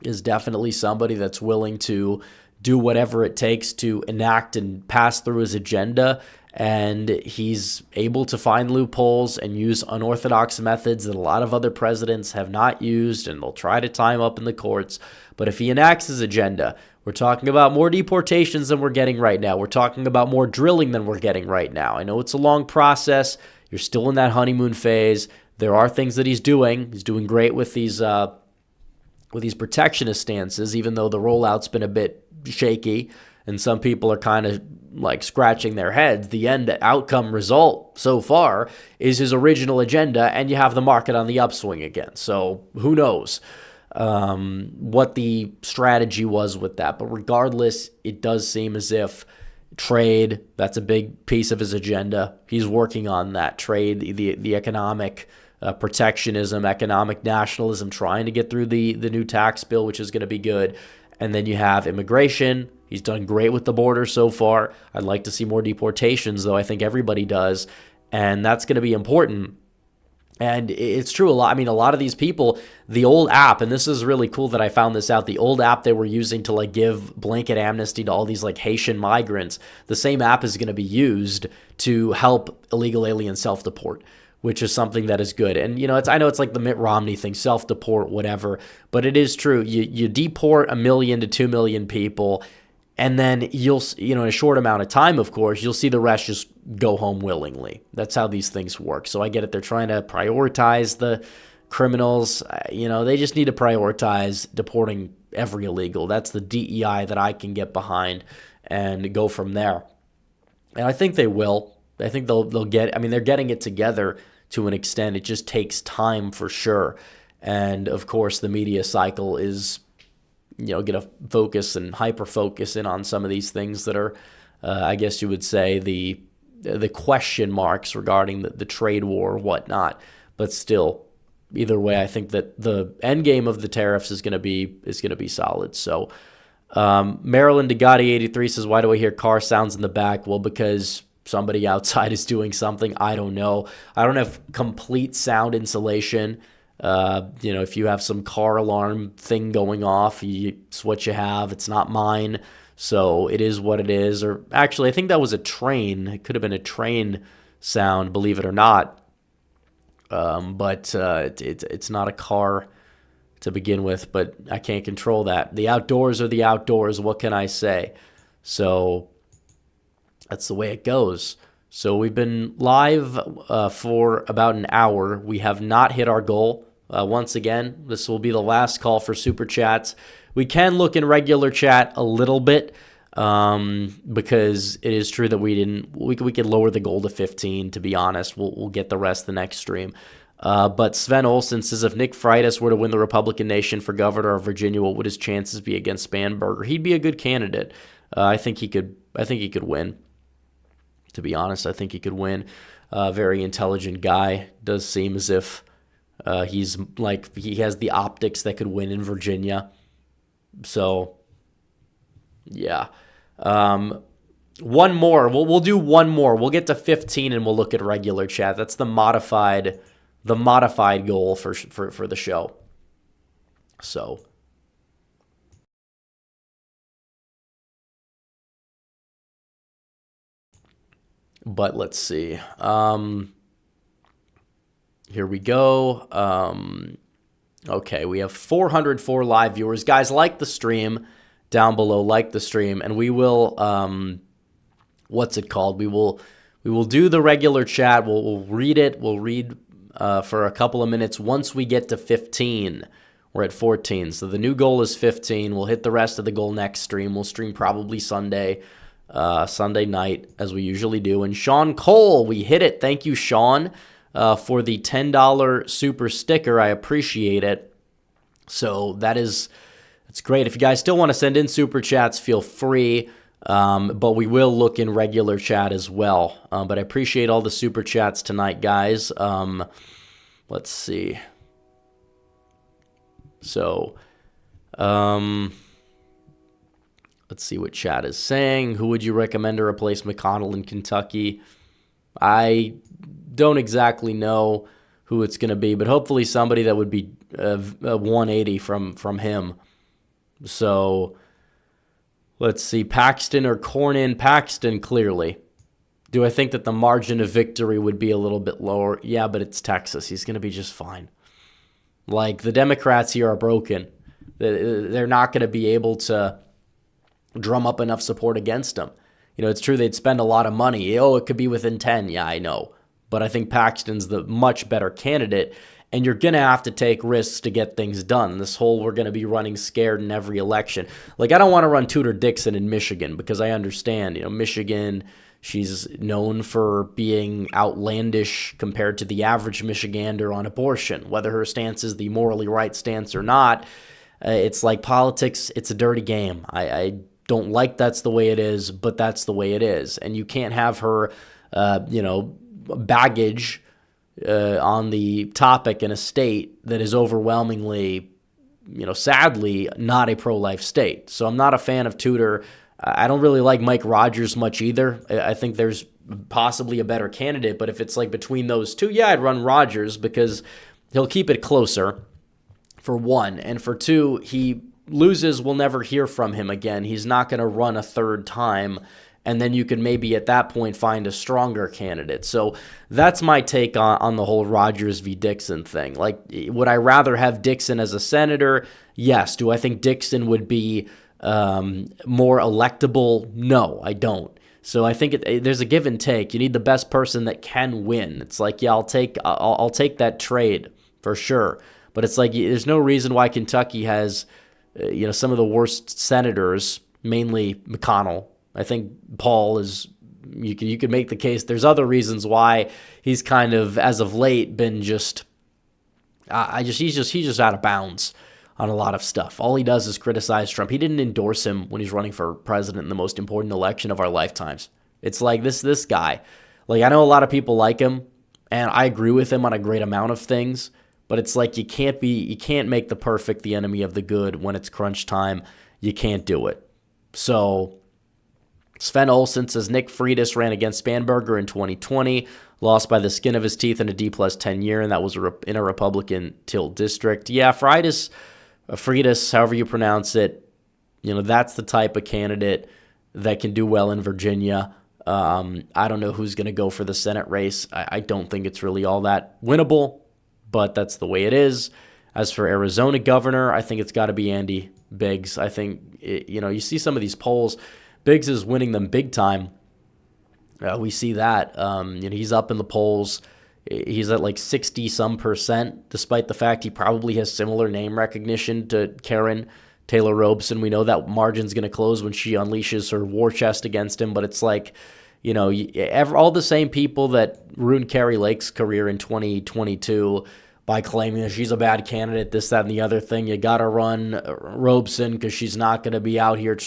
is definitely somebody that's willing to do whatever it takes to enact and pass through his agenda. And he's able to find loopholes and use unorthodox methods that a lot of other presidents have not used, and they'll try to tie him up in the courts. But if he enacts his agenda, we're talking about more deportations than we're getting right now. We're talking about more drilling than we're getting right now. I know it's a long process. You're still in that honeymoon phase. There are things that he's doing. He's doing great with these protectionist stances, even though the rollout's been a bit shaky. And some people are kind of like scratching their heads. The end outcome result so far is his original agenda, and you have the market on the upswing again. So who knows what the strategy was with that. But regardless, it does seem as if trade, that's a big piece of his agenda. He's working on that trade, the economic protectionism, economic nationalism, trying to get through the new tax bill, which is going to be good. And then you have immigration. He's done great with the border so far. I'd like to see more deportations, though. I think everybody does. And that's going to be important. And it's true. A lot of these people, the old app, and this is really cool that I found this out, the old app they were using to like give blanket amnesty to all these like Haitian migrants, the same app is going to be used to help illegal aliens self-deport, which is something that is good. And, I know it's like the Mitt Romney thing, self-deport, whatever, but it is true. You deport 1 million to 2 million people, and then you'll, in a short amount of time, of course, you'll see the rest just go home willingly. That's how these things work. So I get it. They're trying to prioritize the criminals. They just need to prioritize deporting every illegal. That's the DEI that I can get behind and go from there. And I think they will. I think they'll get, they're getting it together to an extent. It just takes time for sure. And of course, the media cycle is, going to focus and hyper-focus in on some of these things that are, I guess you would say, the question marks regarding the trade war or whatnot. But still, either way, I think that the end game of the tariffs is going to be solid. So Maryland Degatti 83 says, why do I hear car sounds in the back? Well, because somebody outside is doing something. I don't know. I don't have complete sound insulation. If you have some car alarm thing going off, it's what you have. It's not mine. So it is what it is. Or actually, I think that was a train. It could have been a train sound, believe it or not. But it's not a car to begin with, but I can't control that. The outdoors are the outdoors. What can I say? So that's the way it goes. So we've been live for about an hour. We have not hit our goal. Once again, this will be the last call for Super Chats. We can look in regular chat a little bit because it is true that we could lower the goal to 15, to be honest. We'll get the rest the next stream. But Sven Olsen says, if Nick Freitas were to win the Republican nation for governor of Virginia, what would his chances be against Spanberger? He'd be a good candidate. I think he could win. To be honest, I think he could win. Very intelligent guy. Does seem as if he has the optics that could win in Virginia. So, yeah. One more. We'll do one more. We'll get to 15 and we'll look at regular chat. That's the modified goal for the show. So. But let's see. Here we go. Okay, we have 404 live viewers. Guys, like the stream down below. Like the stream, and we will. What's it called? We will do the regular chat. We'll read it. We'll read for a couple of minutes. Once we get to 15, we're at 14. So the new goal is 15. We'll hit the rest of the goal next stream. We'll stream probably Sunday night, as we usually do. And Sean Cole, we hit it. Thank you, Sean, for the $10 super sticker. I appreciate it. So that's great. If you guys still want to send in super chats, feel free. But we will look in regular chat as well. But I appreciate all the super chats tonight, guys. Let's see. So, let's see what chat is saying. Who would you recommend to replace McConnell in Kentucky? I don't exactly know who it's going to be, but hopefully somebody that would be a 180 from him. So let's see, Paxton or Cornyn. Paxton, clearly. Do I think that the margin of victory would be a little bit lower? Yeah, but it's Texas. He's going to be just fine. Like, the Democrats here are broken. They're not going to be able to drum up enough support against him. You know, it's true they'd spend a lot of money. Oh, it could be within 10. Yeah, I know. But I think Paxton's the much better candidate, and you're going to have to take risks to get things done. This whole we're going to be running scared in every election. Like, I don't want to run Tudor Dixon in Michigan because I understand, you know, Michigan, she's known for being outlandish compared to the average Michigander on abortion. Whether her stance is the morally right stance or not, it's like politics, it's a dirty game. I don't like that's the way it is, but that's the way it is. And you can't have her, baggage on the topic in a state that is overwhelmingly, sadly, not a pro-life state. So I'm not a fan of Tudor. I don't really like Mike Rogers much either. I think there's possibly a better candidate, but if it's like between those two, yeah, I'd run Rogers because he'll keep it closer, for one. And for two, he loses, we'll never hear from him again. He's not going to run a third time, and then you can maybe at that point find a stronger candidate. So that's my take on the whole Rogers v. Dixon thing. Like, would I rather have Dixon as a senator? Yes. Do I think Dixon would be more electable? No, I don't. So I think there's a give and take. You need the best person that can win. It's like, yeah, I'll take that trade for sure. But it's like there's no reason why Kentucky has some of the worst senators, mainly McConnell. I think Paul is. You could make the case. There's other reasons why he's kind of, as of late, been just. He's just out of bounds on a lot of stuff. All he does is criticize Trump. He didn't endorse him when he's running for president in the most important election of our lifetimes. It's like this guy. Like, I know a lot of people like him, and I agree with him on a great amount of things. But it's like you can't make the perfect the enemy of the good when it's crunch time. You can't do it. So Sven Olsen says Nick Freitas ran against Spanberger in 2020, lost by the skin of his teeth in a D+ tenure, and that was in a Republican tilt district. Yeah, Freitas, however you pronounce it, that's the type of candidate that can do well in Virginia. I don't know who's going to go for the Senate race. I don't think it's really all that winnable. But that's the way it is. As for Arizona governor, I think it's got to be Andy Biggs. I think, you see some of these polls, Biggs is winning them big time. We see that. He's up in the polls. He's at like 60-some%, despite the fact he probably has similar name recognition to Karen Taylor Robeson. We know that margin's going to close when she unleashes her war chest against him, but it's like, all the same people that ruined Carrie Lake's career in 2022 by claiming that she's a bad candidate, this, that, and the other thing. You got to run Robeson because she's not going to be out here,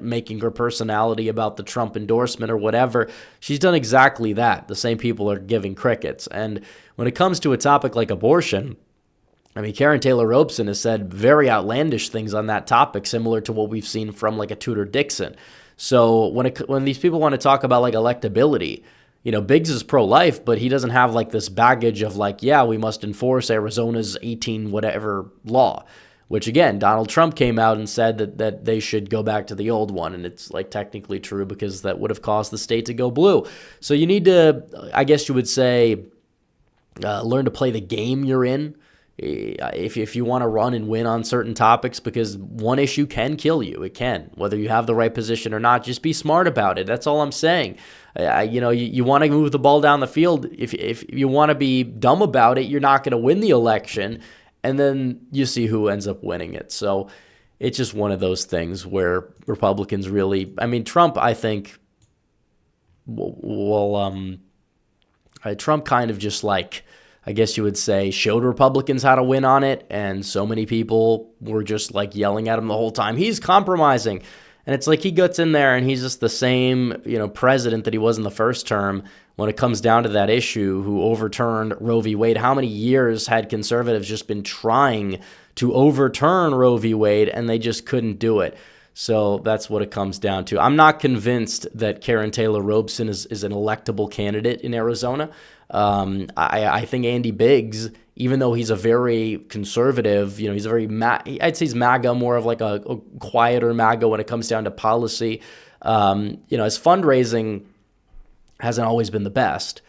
making her personality about the Trump endorsement or whatever. She's done exactly that. The same people are giving crickets. And when it comes to a topic like abortion, I mean, Karen Taylor Robeson has said very outlandish things on that topic, similar to what we've seen from like a Tudor Dixon. So when these people want to talk about like electability, Biggs is pro-life, but he doesn't have like this baggage of like, yeah, we must enforce Arizona's 18 whatever law, which again, Donald Trump came out and said that they should go back to the old one. And it's like technically true because that would have caused the state to go blue. So you need to, I guess you would say, learn to play the game you're in. If you want to run and win on certain topics, because one issue can kill you. It can, whether you have the right position or not. Just be smart about it. That's all I'm saying. You want to move the ball down the field. If you want to be dumb about it, you're not going to win the election, and then you see who ends up winning it. So it's just one of those things where Republicans really, I mean, Trump, I think, Trump kind of just like, I guess you would say, showed Republicans how to win on it, and so many people were just like yelling at him the whole time. He's compromising. And it's like he gets in there and he's just the same, president that he was in the first term when it comes down to that issue, who overturned Roe v. Wade. How many years had conservatives just been trying to overturn Roe v. Wade, and they just couldn't do it? So that's what it comes down to. I'm not convinced that Karen Taylor Robeson is an electable candidate in Arizona. I think Andy Biggs, even though he's a very conservative, he's a very, I'd say he's MAGA, more of like a quieter MAGA when it comes down to policy. His fundraising hasn't always been the best.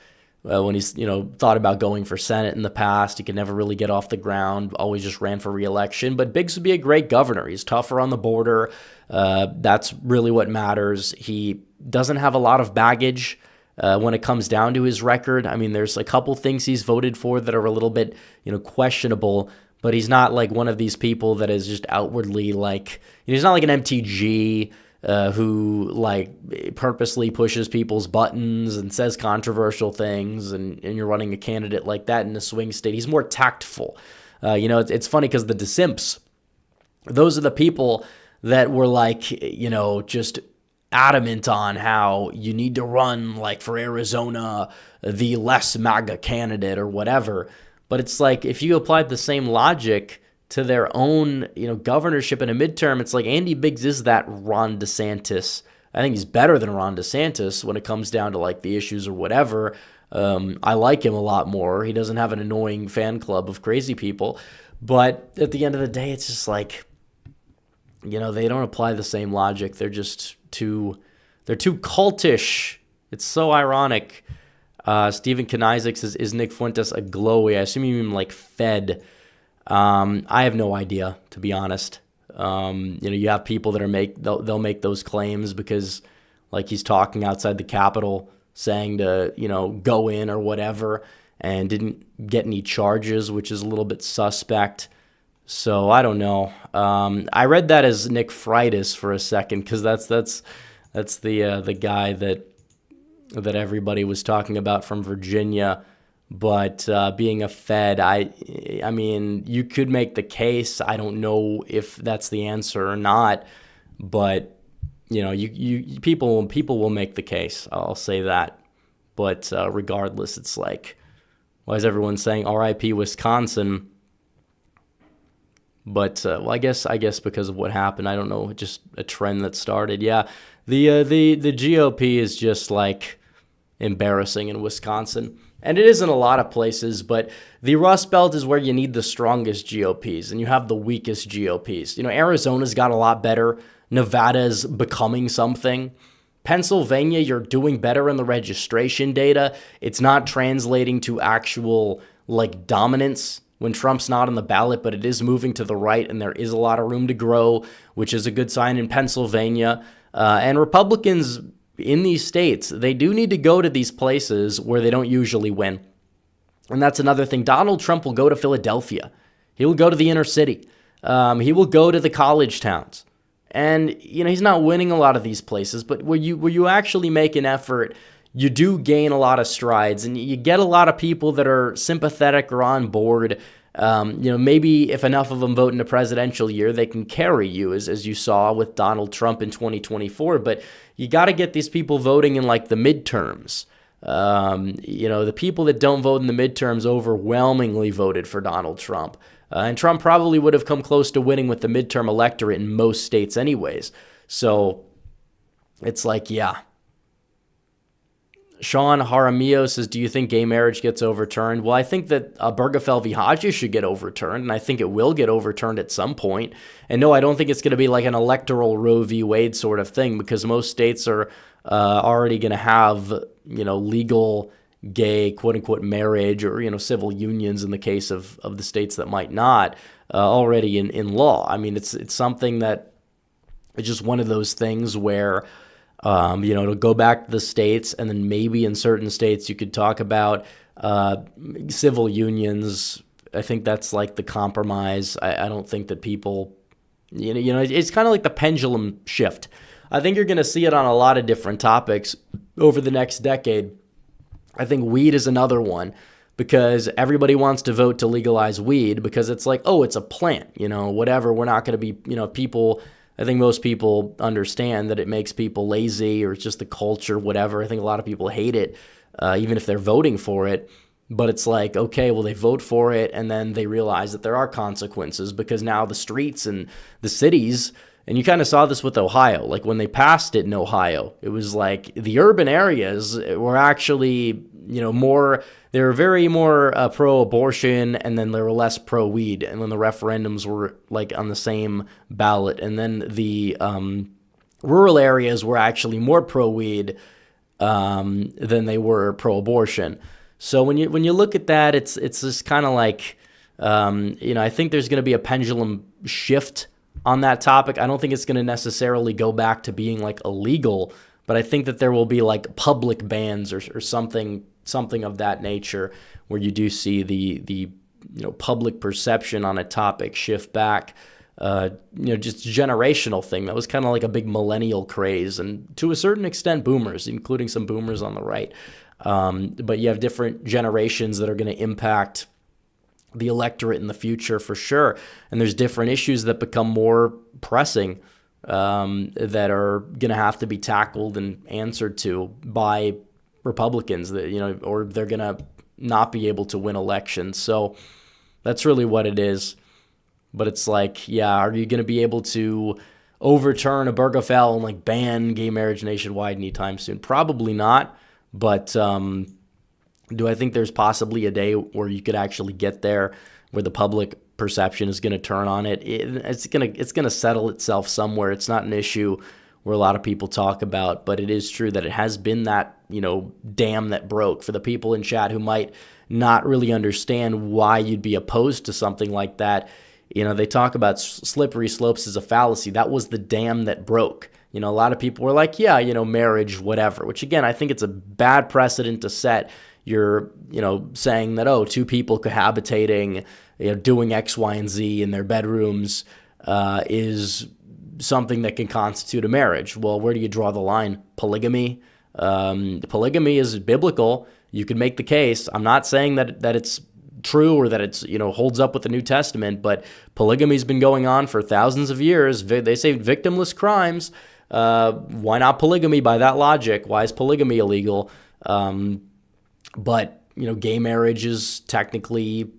When he's, thought about going for Senate in the past, he could never really get off the ground, always just ran for re-election. But Biggs would be a great governor. He's tougher on the border. That's really what matters. He doesn't have a lot of baggage when it comes down to his record. I mean, there's a couple things he's voted for that are a little bit, questionable, but he's not like one of these people that is just outwardly like, he's not like an MTG who like purposely pushes people's buttons and says controversial things, and you're running a candidate like that in a swing state. He's more tactful. It's funny because the DeSimps, those are the people that were like, just adamant on how you need to run like for Arizona, the less MAGA candidate or whatever. But it's like, if you applied the same logic to their own, governorship in a midterm, it's like Andy Biggs is that Ron DeSantis. I think he's better than Ron DeSantis when it comes down to like the issues or whatever. I like him a lot more. He doesn't have an annoying fan club of crazy people. But at the end of the day, it's just like, they don't apply the same logic. They're just too cultish. It's so ironic. Stephen Kanizik says, is Nick Fuentes a glowy? I assume you mean like Fed. I have no idea, to be honest. You have people that they'll make those claims because like he's talking outside the Capitol saying to, go in or whatever, and didn't get any charges, which is a little bit suspect. So I don't know. I read that as Nick Freitas for a second because that's the guy that everybody was talking about from Virginia. But being a Fed, I mean, you could make the case. I don't know if that's the answer or not, but people will make the case. I'll say that. But regardless, it's like, why is everyone saying R.I.P. Wisconsin? But well, I guess because of what happened, I don't know, just a trend that started. Yeah, the GOP is just like embarrassing in Wisconsin. And it is in a lot of places, but the Rust Belt is where you need the strongest GOPs, and you have the weakest GOPs. Arizona's got a lot better. Nevada's becoming something. Pennsylvania, you're doing better in the registration data. It's not translating to actual, like, dominance when Trump's not on the ballot, but it is moving to the right, and there is a lot of room to grow, which is a good sign in Pennsylvania. And Republicans in these states, they do need to go to these places where they don't usually win. And that's another thing. Donald Trump will go to Philadelphia. He will go to the inner city. He will go to the college towns. And, he's not winning a lot of these places, but where you actually make an effort, you do gain a lot of strides, and you get a lot of people that are sympathetic or on board. Maybe if enough of them vote in a presidential year, they can carry you, as you saw with Donald Trump in 2024. But you got to get these people voting in like the midterms. The people that don't vote in the midterms overwhelmingly voted for Donald Trump. And Trump probably would have come close to winning with the midterm electorate in most states anyways. So it's like, yeah. Sean Jaramillo says, do you think gay marriage gets overturned? Well, I think that Bergefell v. Hodges should get overturned, and I think it will get overturned at some point. And no, I don't think it's going to be like an electoral Roe v. Wade sort of thing, because most states are already going to have, legal gay, quote-unquote, marriage or, civil unions in the case of the states that might not, already in law. I mean, it's something that it's just one of those things where to go back to the states, and then maybe in certain states you could talk about civil unions. I think that's like the compromise. I don't think that people, it's kind of like the pendulum shift. I think you're going to see it on a lot of different topics over the next decade. I think weed is another one, because everybody wants to vote to legalize weed because it's like, oh, it's a plant, whatever. We're not going to be, people. I think most people understand that it makes people lazy, or it's just the culture, whatever. I think a lot of people hate it, even if they're voting for it. But it's like, okay, well, they vote for it, and then they realize that there are consequences, because now the streets and the cities, and you kind of saw this with Ohio, like when they passed it in Ohio, it was like the urban areas were actually, they were very more pro-abortion, and then they were less pro-weed, and then the referendums were like on the same ballot, and then the rural areas were actually more pro-weed, than they were pro-abortion. So when you look at that, it's just kind of like, I think there's going to be a pendulum shift on that topic. I don't think it's going to necessarily go back to being like illegal, but I think that there will be like public bans or something of that nature, where you do see the public perception on a topic shift back. Just generational thing. That was kind of like a big millennial craze, and to a certain extent boomers, including some boomers on the right. But you have different generations that are going to impact the electorate in the future for sure. And there's different issues that become more pressing that are going to have to be tackled and answered to by Republicans, that or they're going to not be able to win elections. So that's really what it is. But it's like, are you going to be able to overturn a Obergefell and like ban gay marriage nationwide anytime soon? Probably not. But do I think there's possibly a day where you could actually get there, where the public perception is going to turn on it? It's gonna settle itself somewhere. It's not an issue where a lot of people talk about, but it is true that it has been that dam that broke. For the people in chat who might not really understand why you'd be opposed to something like that, they talk about slippery slopes as a fallacy. That was the dam that broke. A lot of people were like, marriage, whatever, which again, I think it's a bad precedent to set. You're, saying that, two people cohabitating, doing X, Y, and Z in their bedrooms is something that can constitute a marriage. Well, where do you draw the line? Polygamy? Polygamy is biblical. You could make the case. I'm not saying that it's true or that it's holds up with the New Testament, but polygamy's been going on for thousands of years. They say victimless crimes. Why not polygamy by that logic? Why is polygamy illegal? But gay marriage is technically,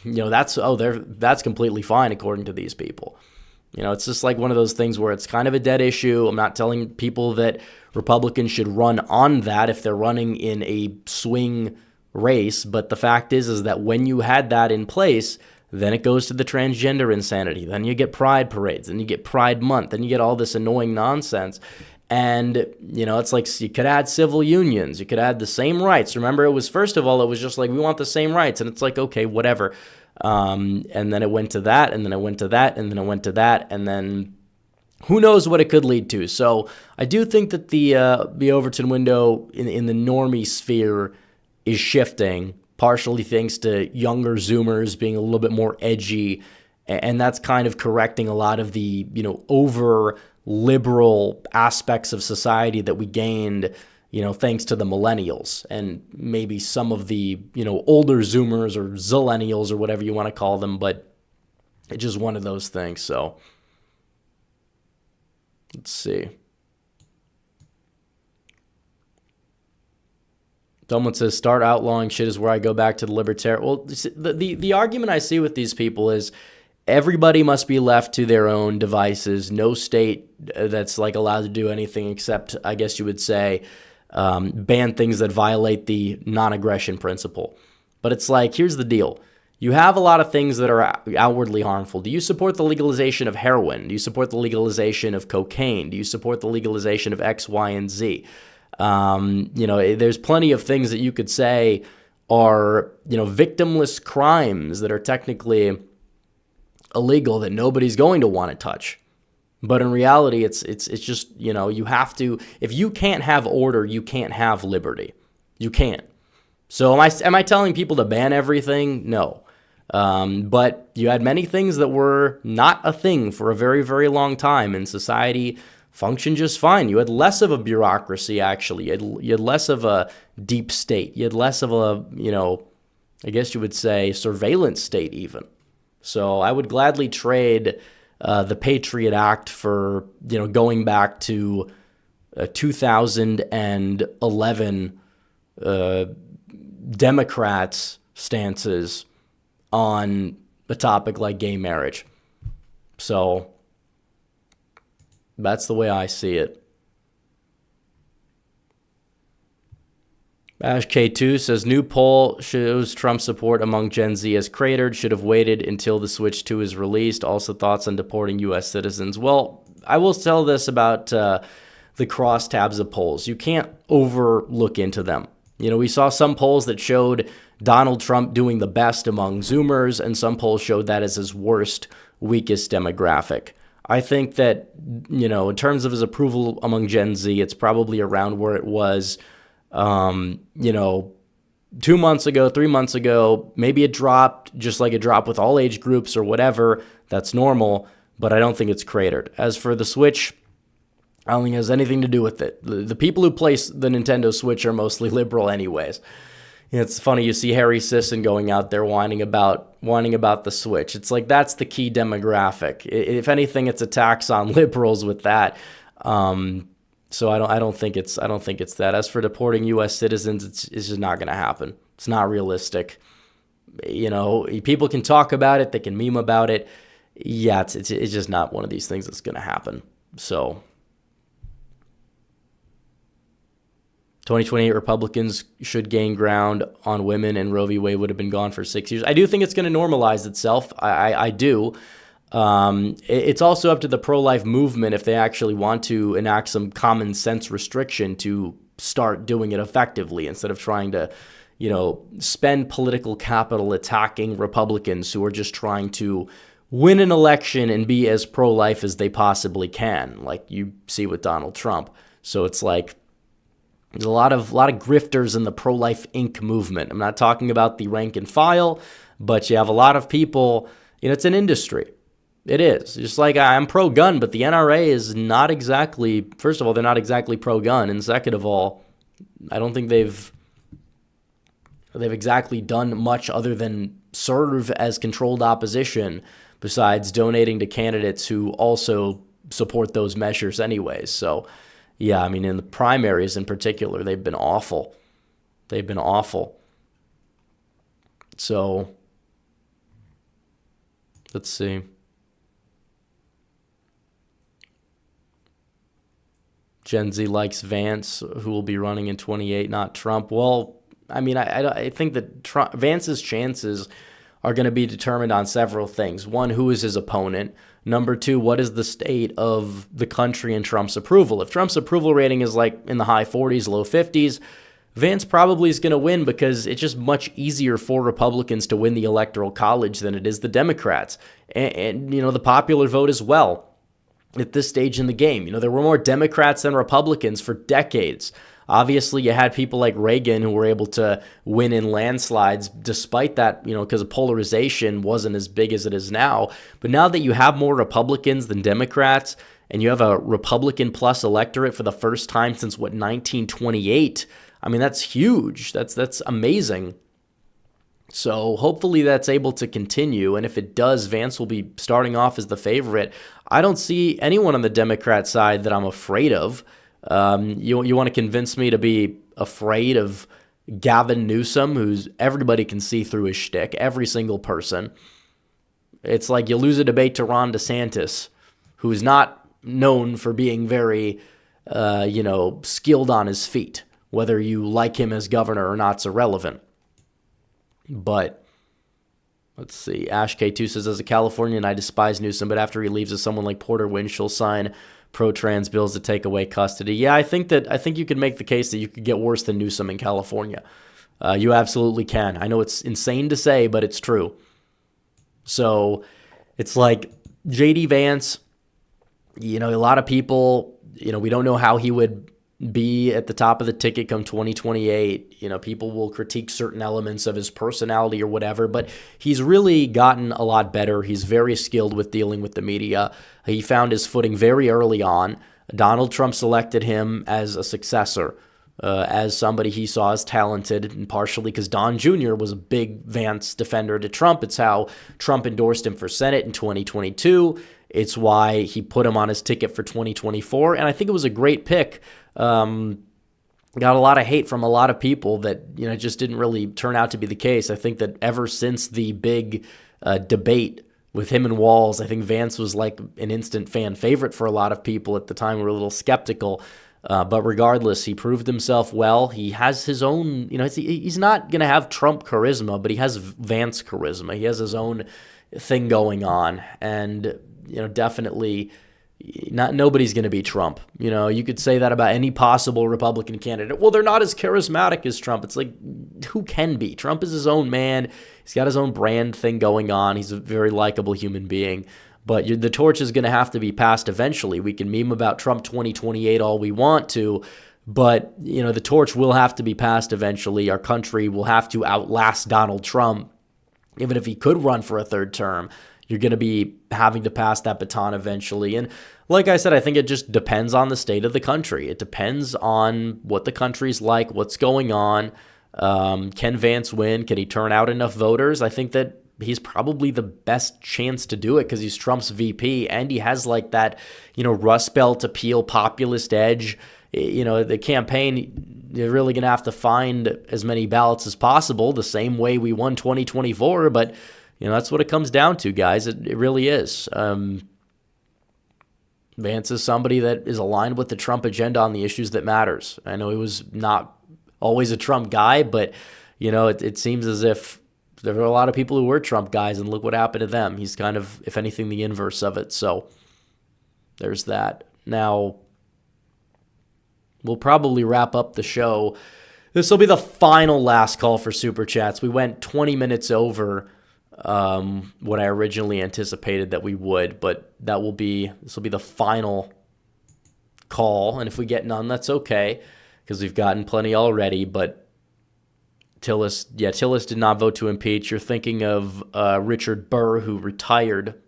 that's completely fine according to these people. It's just like one of those things where it's kind of a dead issue. I'm not telling people that Republicans should run on that if they're running in a swing race, but the fact is that when you had that in place, then it goes to the transgender insanity. Then you get pride parades, then you get Pride Month, then you get all this annoying nonsense. And, it's like you could add civil unions, you could add the same rights. Remember, it was just like, we want the same rights. And it's like, okay, whatever. And then it went to that, and then it went to that, and then it went to that, and then who knows what it could lead to. So I do think that the Overton window in the normie sphere is shifting, partially thanks to younger Zoomers being a little bit more edgy, and that's kind of correcting a lot of the over liberal aspects of society that we gained thanks to the millennials and maybe some of the older Zoomers or Zillennials or whatever you want to call them, but it's just one of those things. So let's see. Someone says, start outlawing shit is where I go back to the libertarian. Well, the argument I see with these people is everybody must be left to their own devices. No state that's like allowed to do anything except, I guess you would say, ban things that violate the non-aggression principle. But it's like, here's the deal. You have a lot of things that are outwardly harmful. Do you support the legalization of heroin? Do you support the legalization of cocaine? Do you support the legalization of X, Y, and Z? There's plenty of things that you could say are, victimless crimes that are technically illegal that nobody's going to want to touch. But in reality, it's just, you have to, if you can't have order, you can't have liberty. You can't. So am I telling people to ban everything? No. But you had many things that were not a thing for a very, very long time, and society functioned just fine. You had less of a bureaucracy, actually. You had less of a deep state. You had less of a, I guess you would say, surveillance state even. So I would gladly trade the Patriot Act for, going back to 2011 Democrats' stances on a topic like gay marriage. So that's the way I see it. Ash K2 says, new poll shows Trump support among Gen Z has cratered. Should have waited until the Switch 2 is released. Also, thoughts on deporting U.S. citizens. Well, I will tell this about the crosstabs of polls. You can't overlook into them. We saw some polls that showed Donald Trump doing the best among Zoomers, and some polls showed that as his worst, weakest demographic. I think that, in terms of his approval among Gen Z, it's probably around where it was, 2 months ago, 3 months ago. Maybe it dropped just like it dropped with all age groups or whatever. That's normal, but I don't think it's cratered. As for the Switch, I don't think it has anything to do with it. The people who play the Nintendo Switch are mostly liberal anyways. It's funny, you see Harry Sisson going out there whining about the Switch. It's like that's the key demographic. If anything, it's a tax on liberals with that. So I don't think it's that. As for deporting U.S. citizens, it's just not going to happen. It's not realistic. People can talk about it, they can meme about it. Yeah, it's just not one of these things that's going to happen. So 2028 Republicans should gain ground on women, and Roe v. Wade would have been gone for 6 years. I do think it's going to normalize itself. I do. It's also up to the pro-life movement if they actually want to enact some common sense restriction to start doing it effectively instead of trying to, spend political capital attacking Republicans who are just trying to win an election and be as pro-life as they possibly can, like you see with Donald Trump. So it's like, there's a lot of grifters in the pro-life Inc. movement. I'm not talking about the rank and file, but you have a lot of people, it's an industry. It is. Just like I'm pro-gun, but the NRA is not exactly, first of all, they're not exactly pro-gun, and second of all, I don't think they've exactly done much other than serve as controlled opposition besides donating to candidates who also support those measures anyways. So yeah, I mean, in the primaries in particular, they've been awful. So, let's see. Gen Z likes Vance, who will be running in 28, not Trump. Well, I mean, I think that Vance's chances are going to be determined on several things. One, who is his opponent? Number two, what is the state of the country and Trump's approval? If Trump's approval rating is like in the high 40s, low 50s, Vance probably is going to win because it's just much easier for Republicans to win the Electoral College than it is the Democrats. And the popular vote as well at this stage in the game. There were more Democrats than Republicans for decades. Obviously, you had people like Reagan who were able to win in landslides despite that, because polarization wasn't as big as it is now. But now that you have more Republicans than Democrats and you have a Republican plus electorate for the first time since, 1928, I mean, that's huge. That's amazing. So hopefully that's able to continue. And if it does, Vance will be starting off as the favorite. I don't see anyone on the Democrat side that I'm afraid of. You want to convince me to be afraid of Gavin Newsom, who's everybody can see through his shtick, every single person. It's like you lose a debate to Ron DeSantis, who's not known for being very, skilled on his feet. Whether you like him as governor or not's irrelevant. But let's see. Ash K2 says, as a Californian, I despise Newsom, but after he leaves, as someone like Porter Winchell sign pro-trans bills to take away custody. Yeah, I think you could make the case that you could get worse than Newsom in California. You absolutely can. I know it's insane to say, but it's true. So it's like J.D. Vance, a lot of people, we don't know how he would be at the top of the ticket come 2028. People will critique certain elements of his personality or whatever, but he's really gotten a lot better. He's very skilled with dealing with the media. He found his footing very early on. Donald Trump selected him as a successor, as somebody he saw as talented, and partially because Don Jr. was a big Vance defender to Trump. It's how Trump endorsed him for Senate in 2022. It's why he put him on his ticket for 2024, and I think it was a great pick. Got a lot of hate from a lot of people that, just didn't really turn out to be the case. I think that ever since the big debate with him and Walz, I think Vance was like an instant fan favorite for a lot of people at the time. We were a little skeptical. But regardless, he proved himself well. He has his own, he's not going to have Trump charisma, but he has Vance charisma. He has his own thing going on. And, definitely nobody's going to beat Trump. You know, you could say that about any possible Republican candidate. Well, they're not as charismatic as Trump. It's like, who can be? Trump is his own man. He's got his own brand thing going on. He's a very likable human being. But the torch is going to have to be passed eventually. We can meme about Trump 2028 all we want to, but, you know, the torch will have to be passed eventually. Our country will have to outlast Donald Trump. Even if he could run for a third term, you're going to be having to pass that baton eventually. And like I said, I think it just depends on the state of the country. It depends on what the country's like, what's going on. Can Vance win? Can he turn out enough voters? I think that he's probably the best chance to do it because he's Trump's VP and he has like that, you know, Rust Belt appeal, populist edge. You know, the campaign, you're really going to have to find as many ballots as possible, the same way we won 2024. But, you know, that's what it comes down to, guys. It really is. Vance is somebody that is aligned with the Trump agenda on the issues that matters. I know he was not always a Trump guy, but, you know, it seems as if there were a lot of people who were Trump guys, and look what happened to them. He's kind of, if anything, the inverse of it. So there's that. Now, we'll probably wrap up the show. This will be the final last call for Super Chats. We went 20 minutes over what I originally anticipated that we would, but this will be the final call. And if we get none, that's okay, because we've gotten plenty already. But Tillis did not vote to impeach. You're thinking of Richard Burr, who retired.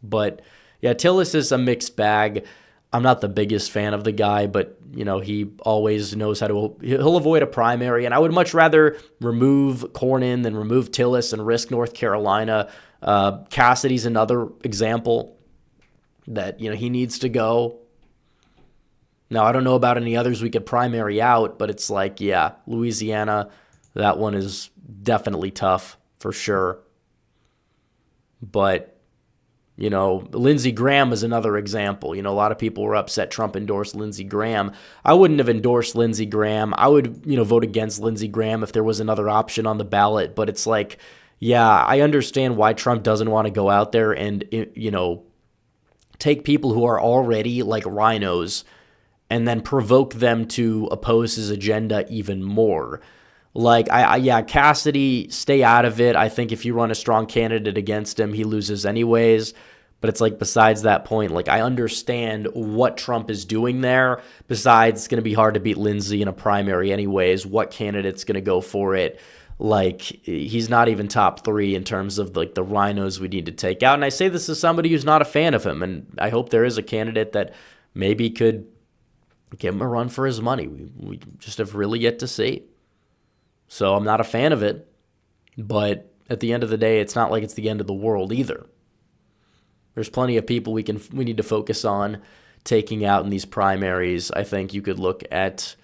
But yeah, Tillis is a mixed bag. I'm not the biggest fan of the guy, but, you know, he always knows he'll avoid a primary. And I would much rather remove Cornyn than remove Tillis and risk North Carolina. Cassidy's another example that, you know, he needs to go. Now, I don't know about any others we could primary out, but it's like, yeah, Louisiana, that one is definitely tough for sure. But, you know, Lindsey Graham is another example. You know, a lot of people were upset Trump endorsed Lindsey Graham. I wouldn't have endorsed Lindsey Graham. I would, you know, vote against Lindsey Graham if there was another option on the ballot. But it's like, yeah, I understand why Trump doesn't want to go out there and, you know, take people who are already like rhinos and then provoke them to oppose his agenda even more. Like, yeah, Cassidy, stay out of it. I think if you run a strong candidate against him, he loses anyways. But it's like, besides that point, like, I understand what Trump is doing there. Besides, it's going to be hard to beat Lindsey in a primary anyways. What candidate's going to go for it? Like, he's not even top 3 in terms of, like, the rhinos we need to take out. And I say this as somebody who's not a fan of him. And I hope there is a candidate that maybe could give him a run for his money. We just have really yet to see. So I'm not a fan of it, but at the end of the day, it's not like it's the end of the world either. There's plenty of people we need to focus on taking out in these primaries. I think you could look at,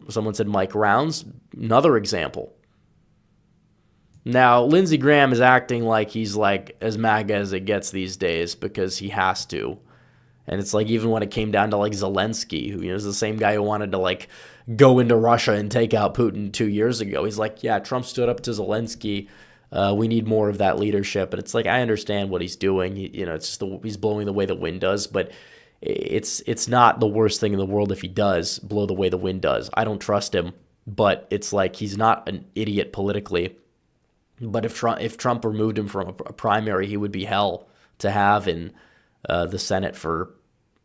someone said Mike Rounds, another example. Now, Lindsey Graham is acting like he's like as MAGA as it gets these days because he has to. And it's like, even when it came down to like Zelensky, who, you know, is the same guy who wanted to like go into Russia and take out Putin 2 years ago. He's like, yeah, Trump stood up to Zelensky. We need more of that leadership. And it's like, I understand what he's doing. You know, it's just he's blowing the way the wind does, but it's not the worst thing in the world if he does blow the way the wind does. I don't trust him, but it's like, he's not an idiot politically. But if Trump removed him from a primary, he would be hell to have in the Senate for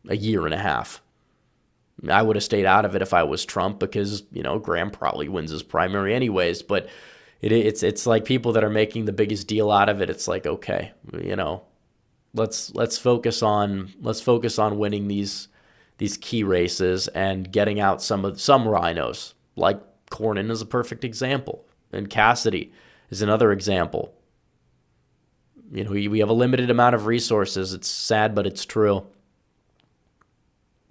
a year and a half. I would have stayed out of it if I was Trump because, you know, Graham probably wins his primary anyways. But it's like people that are making the biggest deal out of it. It's like, okay, you know, let's focus on winning these key races and getting out some rhinos. Like Cornyn is a perfect example, and Cassidy is another example. You know, we have a limited amount of resources. It's sad, but it's true.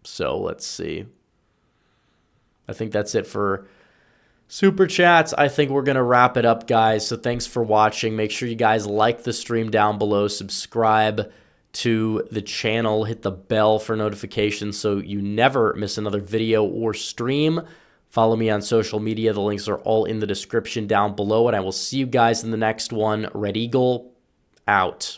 So let's see. I think that's it for Super Chats. I think we're going to wrap it up, guys. So thanks for watching. Make sure you guys like the stream down below. Subscribe to the channel. Hit the bell for notifications so you never miss another video or stream. Follow me on social media. The links are all in the description down below. And I will see you guys in the next one. Red Eagle out.